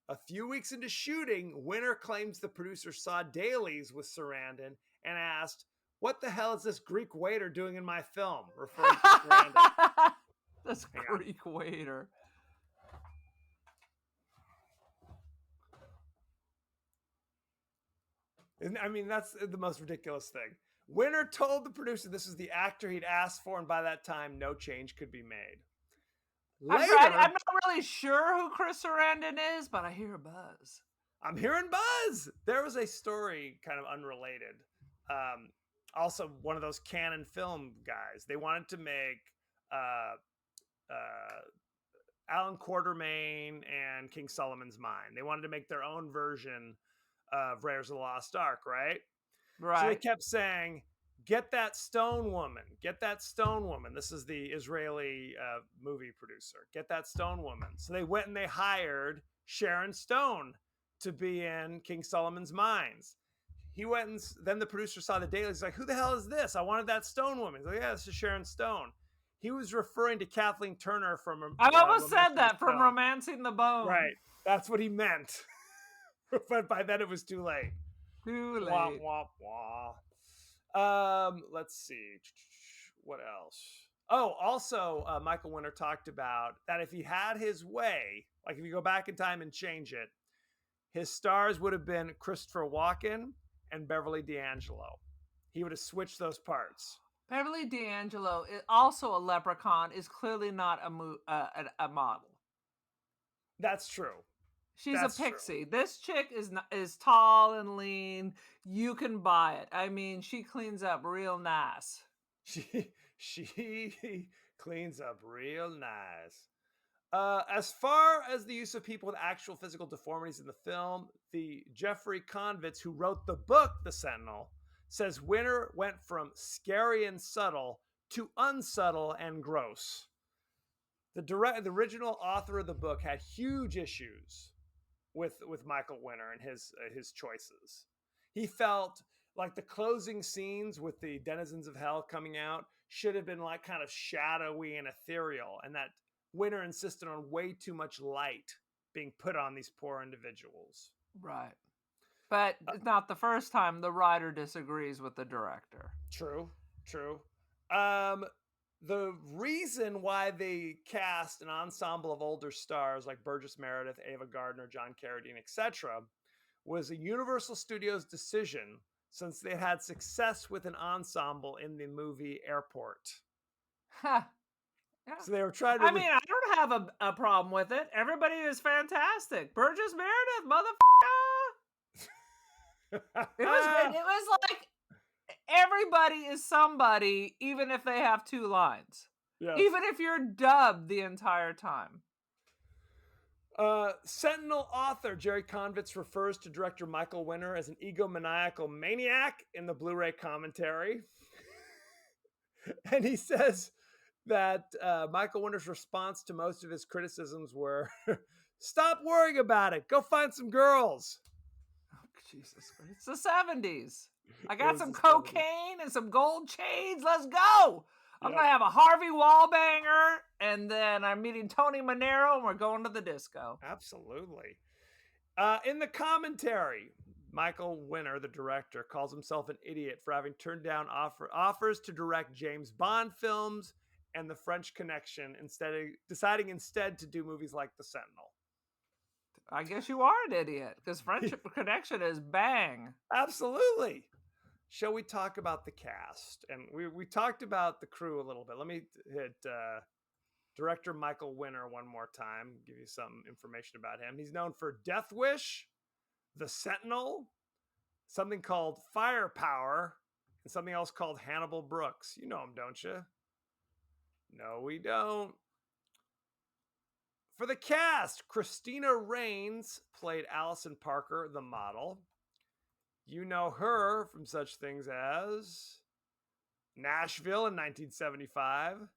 A few weeks into shooting, Winner claims the producer saw dailies with Sarandon and asked, "What the hell is this Greek waiter doing in my film?" referring to Sarandon. This Hang on. Greek waiter. I mean, that's the most ridiculous thing. Winner told the producer this is the actor he'd asked for, and by that time, no change could be made. Later, I'm not really sure who Chris Sarandon is, but I hear a buzz. I'm hearing buzz. There was a story kind of unrelated. Also, one of those Canon film guys. They wanted to make Alan Quartermain and King Solomon's Mine. They wanted to make their own version of Raiders of the Lost Ark, right? Right. So they kept saying, "Get that stone woman. Get that stone woman." This is the Israeli movie producer. "Get that stone woman." So they went and they hired Sharon Stone to be in King Solomon's Mines. He went and then the producer saw the daily. He's like, "Who the hell is this? I wanted that stone woman." He's like, "Yeah, this is Sharon Stone." He was referring to Kathleen Turner from. I almost said that from Romancing the Bone. Right. That's what he meant. But by then it was too late. Too late. Wah, wah, wah. Let's see. What else? Oh, also, Michael Winner talked about that if he had his way, like if you go back in time and change it, his stars would have been Christopher Walken and Beverly D'Angelo. He would have switched those parts. Beverly D'Angelo, also a leprechaun, is clearly not a model. That's true. She's a pixie. True. This chick is tall and lean. You can buy it. I mean, she cleans up real nice. She cleans up real nice. As far as the use of people with actual physical deformities in the film, the Jeffrey Konvitz, who wrote the book The Sentinel, says Winner went from scary and subtle to unsubtle and gross. The original author of the book had huge issues with Michael Winner and his choices. He felt like the closing scenes with the denizens of hell coming out should have been like kind of shadowy and ethereal, and that Winner insisted on way too much light being put on these poor individuals. Right. But it's not the first time the writer disagrees with the director. True. The reason why they cast an ensemble of older stars like Burgess Meredith, Ava Gardner, John Carradine, etc., was a Universal Studios decision since they had success with an ensemble in the movie Airport. Huh. Yeah. So they were trying to. I mean, I don't have a problem with it. Everybody is fantastic. Burgess Meredith, motherfucker. It was like everybody is somebody, even if they have two lines. Yes. Even if you're dubbed the entire time. Sentinel author Jerry Konvitz refers to director Michael Winner as an egomaniacal maniac in the Blu-ray commentary. And he says that Michael Winner's response to most of his criticisms were, "Stop worrying about it. Go find some girls." Oh, Jesus Christ. It's the 70s. I got some cocaine and some gold chains. Let's go. I'm going to have a Harvey Wallbanger, and then I'm meeting Tony Manero, and we're going to the disco. Absolutely. In the commentary, Michael Winner, the director, calls himself an idiot for having turned down offers to direct James Bond films and The French Connection, deciding instead to do movies like The Sentinel. I guess you are an idiot, because French Connection is bang. Absolutely. Shall we talk about the cast? And we talked about the crew a little bit. Let me hit director Michael Winner one more time, give you some information about him. He's known for Death Wish, The Sentinel, something called Firepower, and something else called Hannibal Brooks. You know him, don't you? No, we don't. For the cast, Christina Rains played Allison Parker, the model. You know her from such things as Nashville in 1975,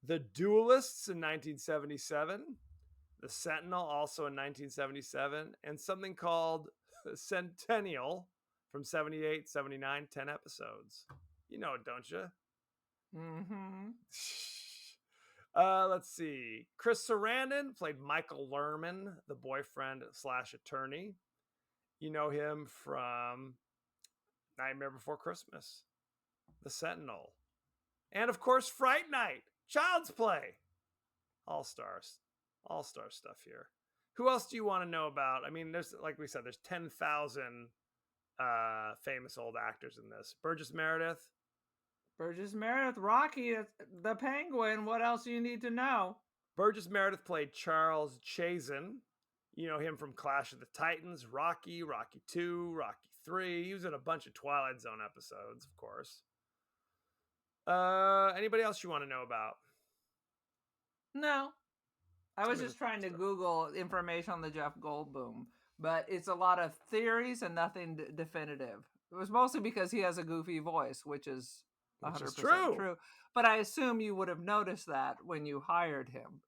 The Duelists in 1977, The Sentinel also in 1977, and something called Sentinel from 78, 79, 10 episodes. You know it, don't you? Mm-hmm. Let's see. Chris Sarandon played Michael Lerman, the boyfriend / attorney. You know him from Nightmare Before Christmas, The Sentinel, and of course Fright Night, Child's Play. All stars stuff here. Who else do you want to know about? I mean, there's, like we said, there's 10,000 famous old actors in this. Burgess Meredith. Rocky, the Penguin. What else do you need to know? Burgess Meredith played Charles Chazen. You know him from Clash of the Titans, Rocky, Rocky 2, Rocky 3. He was in a bunch of Twilight Zone episodes, of course. Anybody else you want to know about? No. I was Somebody just trying to Google information on the Jeff Goldblum, but it's a lot of theories and nothing definitive. It was mostly because he has a goofy voice, which is 100% true. But I assume you would have noticed that when you hired him.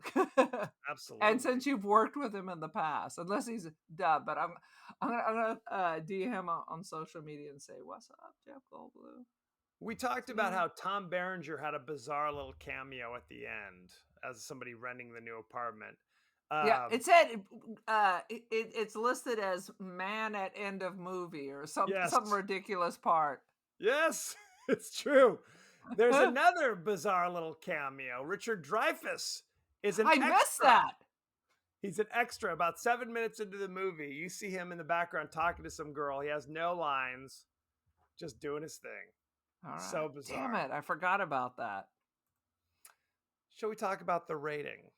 Absolutely. And since you've worked with him in the past, unless he's dubbed, but I'm gonna DM him on social media and say, "What's up, Jeff Goldblum?" We talked about how Tom Berenger had a bizarre little cameo at the end as somebody renting the new apartment. Yeah, it said it's listed as man at end of movie or some ridiculous part. Yes, it's true. There's another bizarre little cameo. Richard Dreyfuss is an extra. I missed that. He's an extra. About 7 minutes into the movie, you see him in the background talking to some girl. He has no lines, just doing his thing. All right. So bizarre. Damn it, I forgot about that. Shall we talk about the rating?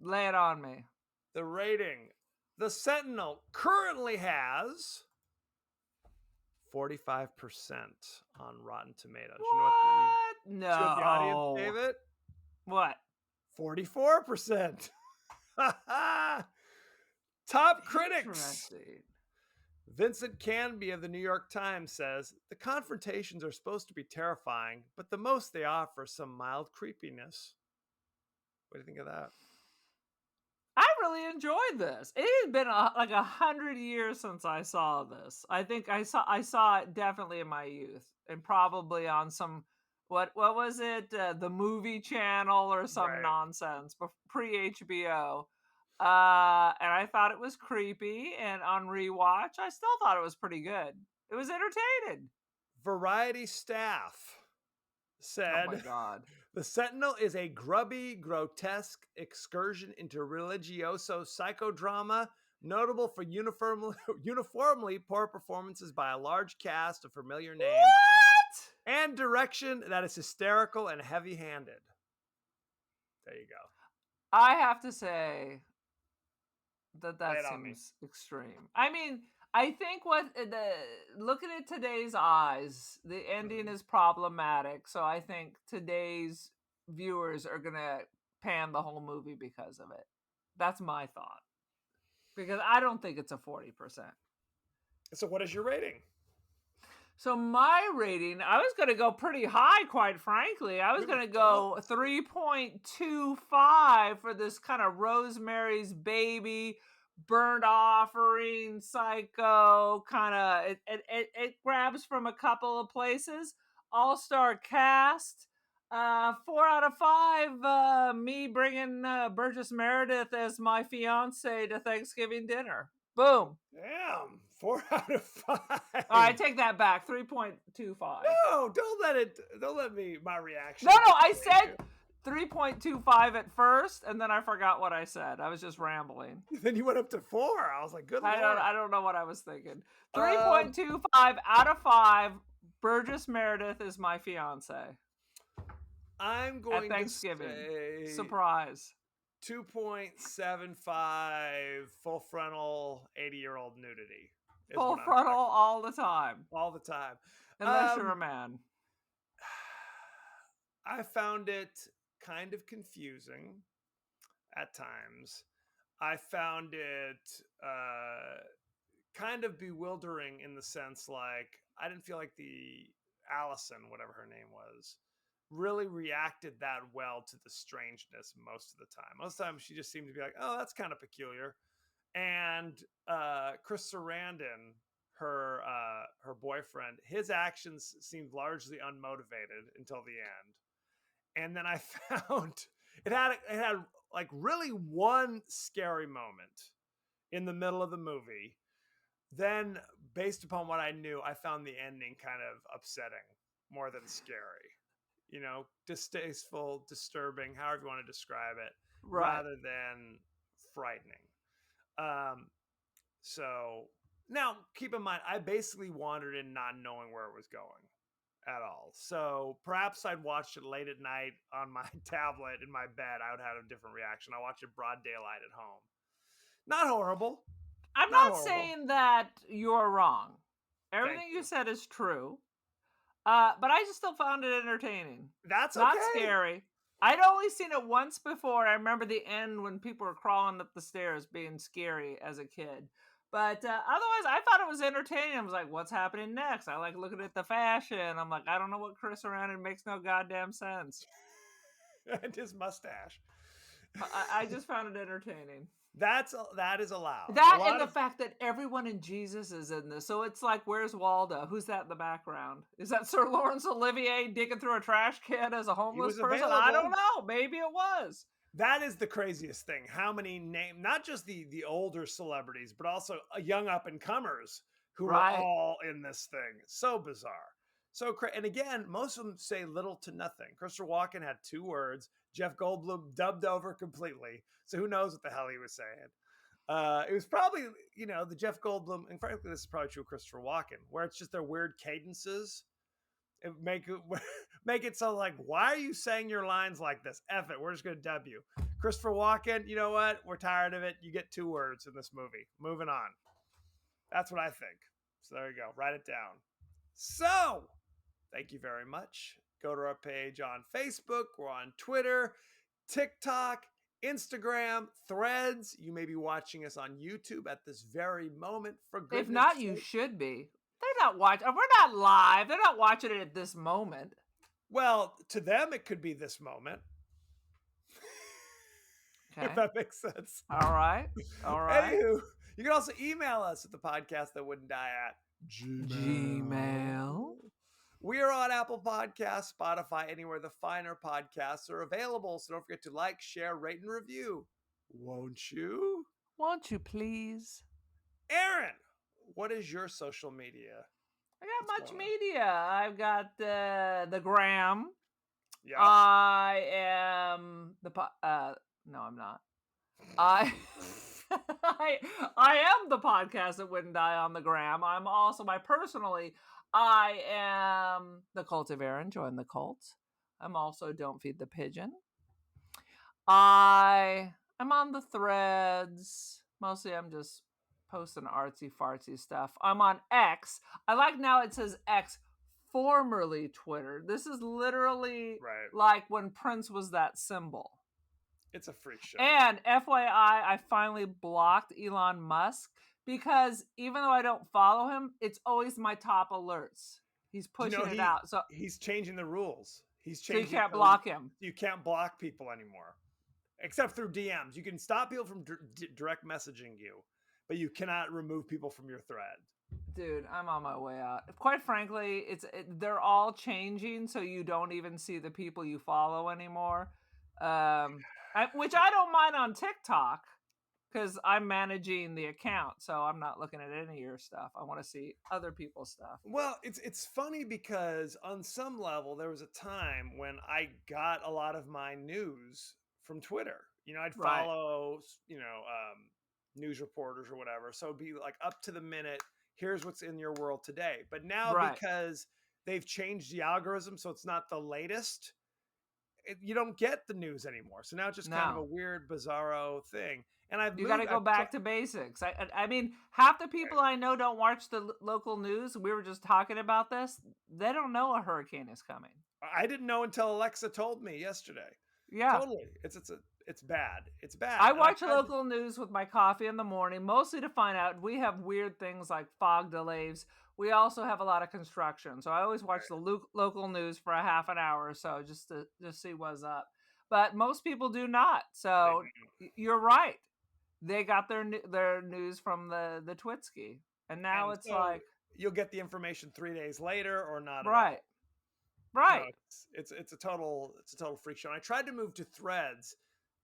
Lay it on me. The rating. The Sentinel currently has 45% on Rotten Tomatoes. What? You know what the audience gave it? What? 44%. Top critics. Vincent Canby of the New York Times says, the confrontations are supposed to be terrifying, but the most they offer is some mild creepiness. What do you think of that? I really enjoyed this. It has been like 100 years since I saw this. I think I saw it definitely in my youth, and probably on some what was it, the movie channel or some nonsense, pre HBO. And I thought it was creepy, and on rewatch, I still thought it was pretty good. It was entertaining. Variety staff said, "Oh my God. The Sentinel is a grubby, grotesque excursion into religioso psychodrama, notable for uniformly poor performances by a large cast of familiar names and direction that is hysterical and heavy-handed." There you go. I have to say that seems extreme. I mean, I think looking at today's eyes, the ending is problematic. So I think today's viewers are going to pan the whole movie because of it. That's my thought. Because I don't think it's a 40%. So what is your rating? So my rating, I was going to go pretty high, quite frankly. I was going to go 3.25 for this kind of Rosemary's Baby, burnt offering, psycho kind of. It grabs from a couple of places. All-star cast. 4 out of 5. Me bringing Burgess Meredith as my fiance to Thanksgiving dinner. Boom. Damn. 4 out of 5. All right, take that back. 3.25. No, don't let me, my reaction. No, I said 3.25 at first, and then I forgot what I said. I was just rambling. Then you went up to 4. I was like, good Lord. I don't know what I was thinking. 3.25 out of 5. Burgess Meredith is my fiance. I'm going at Thanksgiving. To say surprise. 2.75 full frontal 80-year-old nudity. Full frontal all the time. All the time. Unless you're a man. I found it kind of confusing at times. I found it kind of bewildering in the sense like I didn't feel like the Allison, whatever her name was, really reacted that well to the strangeness most of the time. Most of the time she just seemed to be like, oh, that's kind of peculiar. And Chris Sarandon, her boyfriend, his actions seemed largely unmotivated until the end. And then I found it had like really one scary moment in the middle of the movie. Then, based upon what I knew, I found the ending kind of upsetting more than scary. You know, distasteful, disturbing, however you want to describe it, Right. rather than frightening. Um, so now keep in mind, I basically wandered in not knowing where it was going at all. So perhaps I'd watched it late at night on my tablet in my bed. I would have a different reaction. I watched it broad daylight at home. Not horrible. I'm Not not horrible. saying that you're wrong. Everything you you. said is true. But I just still found it entertaining. That's Not okay. scary. I'd only seen it once before. I remember the end when people were crawling up the stairs being scary as a kid. But otherwise, I thought it was entertaining. I was like, what's happening next? I like looking at the fashion. I'm like, I don't know what Chris Sarandon makes no goddamn sense. And his mustache. I just found it entertaining. That is allowed. That and the fact that everyone in Jesus is in this. So it's like, where's Waldo? Who's that in the background? Is that Sir Laurence Olivier digging through a trash can as a homeless person? available. I don't know. Maybe it was. That is the craziest thing. How many not just the older celebrities, but also young up and comers who Right. are all in this thing. So bizarre. So and again, most of them say little to nothing. Christopher Walken had 2 words. Jeff Goldblum dubbed over completely. So who knows what the hell he was saying? It was probably, the Jeff Goldblum, and frankly, this is probably true of Christopher Walken, where it's just their weird cadences. It make it so like, why are you saying your lines like this? F it, we're just gonna dub you. Christopher Walken, you know what? We're tired of it. You get 2 words in this movie. Moving on. That's what I think. So there you go. Write it down. So, thank you very much. Go to our page on Facebook. We're on Twitter, TikTok, Instagram, Threads. You may be watching us on YouTube at this very moment. For goodness' If not, sake. you should be. They're not watching. We're not live. They're not watching it at this moment. Well, to them, it could be this moment. Okay. If that makes sense. All right. Anywho, you can also email us at the podcast that wouldn't die at Gmail. We are on Apple Podcasts, Spotify, anywhere the finer podcasts are available. So don't forget to like, share, rate, and review. Won't you? Won't you please? Aaron, what is your social media? I got much media. I've got the gram. Yeah. I am the no, I'm not. I am the podcast that wouldn't die on the gram. I'm also I am the Cult of Aaron. Join the cult. I'm also Don't Feed the Pigeon. I'm on the Threads. Mostly I'm just posting artsy fartsy stuff. I'm on X. I like now it says X, formerly Twitter. This is literally like when Prince was that symbol. It's a freak show. And FYI, I finally blocked Elon Musk because even though I don't follow him, it's always my top alerts. He's pushing it out. So he's changing the rules. He's So changing. you can't block him. You can't block people anymore, except through DMs. You can stop people from direct messaging you, but you cannot remove people from your thread. Dude, I'm on my way out. Quite frankly, they're all changing, so you don't even see the people you follow anymore. Which I don't mind on TikTok because I'm managing the account, so I'm not looking at any of your stuff. I want to see other people's stuff. Well, it's funny because on some level, there was a time when I got a lot of my news from Twitter. I'd follow, news reporters or whatever. So it'd be like up to the minute. Here's what's in your world today. But now because they've changed the algorithm, so it's not the latest, you don't get the news anymore. So now it's just kind of a weird, bizarro thing. And you got to go back to basics. I mean, half the people I know don't watch the local news. We were just talking about this. They don't know a hurricane is coming. I didn't know until Alexa told me yesterday. Yeah. Totally. It's bad. It's bad. I And watch tried to- local news with my coffee in the morning, mostly to find out we have weird things like fog delays. We also have a lot of construction, so I always watch the local news for a half an hour or so just to see what's up. But most people do not. So you're right. They got their news from the Twitsky, and now and it's so like you'll get the information 3 days later or not at right, all. right. No, it's a total freak show. And I tried to move to Threads,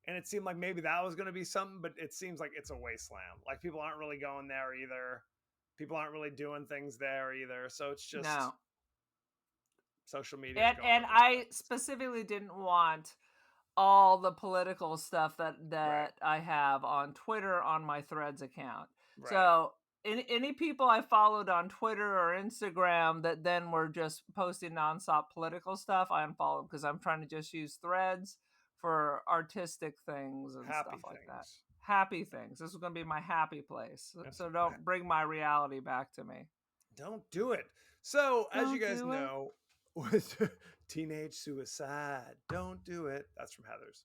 and it seemed like maybe that was going to be something, but it seems like it's a wasteland. Like people aren't really going there either. People aren't really doing things there either. So it's just No. social media. And I specifically didn't want all the political stuff that I have on Twitter on my Threads account. Right. So any people I followed on Twitter or Instagram that then were just posting nonstop political stuff, I unfollowed because I'm trying to just use Threads for artistic things and stuff like that. Happy things. This is going to be my happy place. So don't bring my reality back to me. Don't do it. So as you guys know, with teenage suicide, don't do it. That's from Heather's.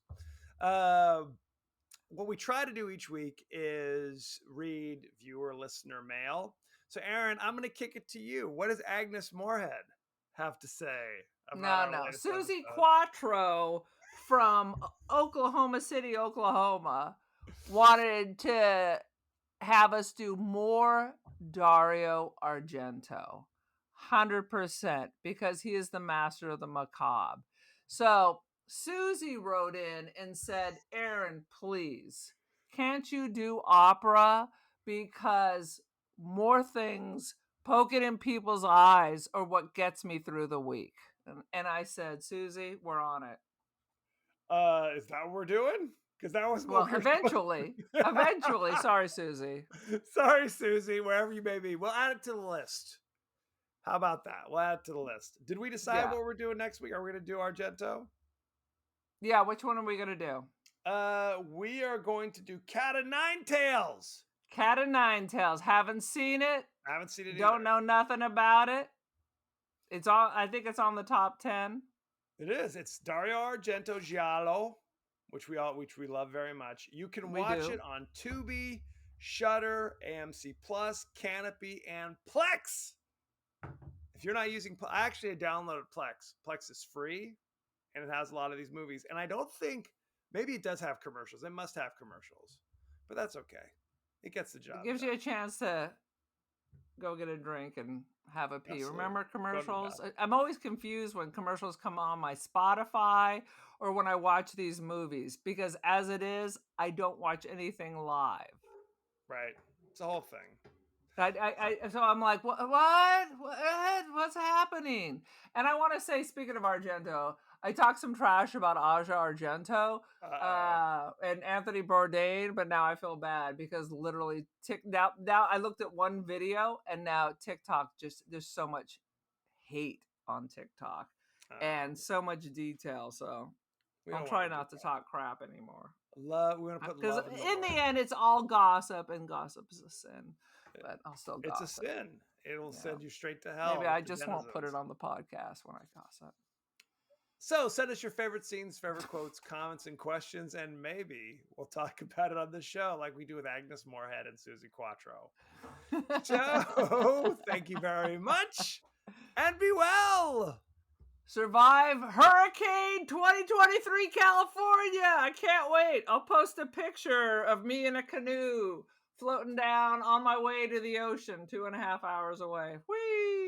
What we try to do each week is read viewer listener mail. So Aaron, I'm going to kick it to you. What does Agnes Moorhead have to say about No. Susie Quattro from Oklahoma City, Oklahoma, wanted to have us do more Dario Argento. 100%, because he is the master of the macabre. So Susie wrote in and said, Aaron, please, can't you do opera? Because more things poking in people's eyes are what gets me through the week. And I said, Susie, we're on it. Is that what we're doing? Because that was eventually. Sorry, Susie. Sorry, Susie, wherever you may be. We'll add it to the list. How about that? We'll add it to the list. Did we decide what we're doing next week? Are we going to do Argento? Yeah, which one are we going to do? We are going to do Cat o' Nine Tails. Cat o' Nine Tails. Haven't seen it. Haven't seen it. Don't know nothing about it. It's on. I think it's on the top 10. It is. It's Dario Argento Giallo, which we love very much. You can watch it on Tubi, Shudder, AMC Plus, Canopy, and Plex. If you're not using, I actually downloaded Plex. Plex is free, and it has a lot of these movies. And I don't think, maybe it does have commercials. It must have commercials, but that's okay. It gets the job. It gives you a chance to go get a drink and have a pee. Absolutely. Remember commercials? I'm always confused when commercials come on my Spotify or when I watch these movies, because as it is, I don't watch anything live. Right. It's a whole thing. So I'm like, what's happening? And I want to say, speaking of Argento, I talked some trash about Aja Argento and Anthony Bourdain, but now I feel bad because literally now I looked at one video and now TikTok there's so much hate on TikTok and so much detail. So I'll try not to talk crap anymore. We're gonna put love in the end, it's all gossip, and gossip is a sin. But I'll still gossip. It's a sin. It'll send you straight to hell. Maybe I just won't put it on the podcast when I gossip. So send us your favorite scenes, favorite quotes, comments, and questions, and maybe we'll talk about it on the show like we do with Agnes Moorhead and Susie Quattro. So thank you very much, and be well. Survive Hurricane 2023 California. I can't wait. I'll post a picture of me in a canoe floating down on my way to the ocean 2.5 hours away. Whee!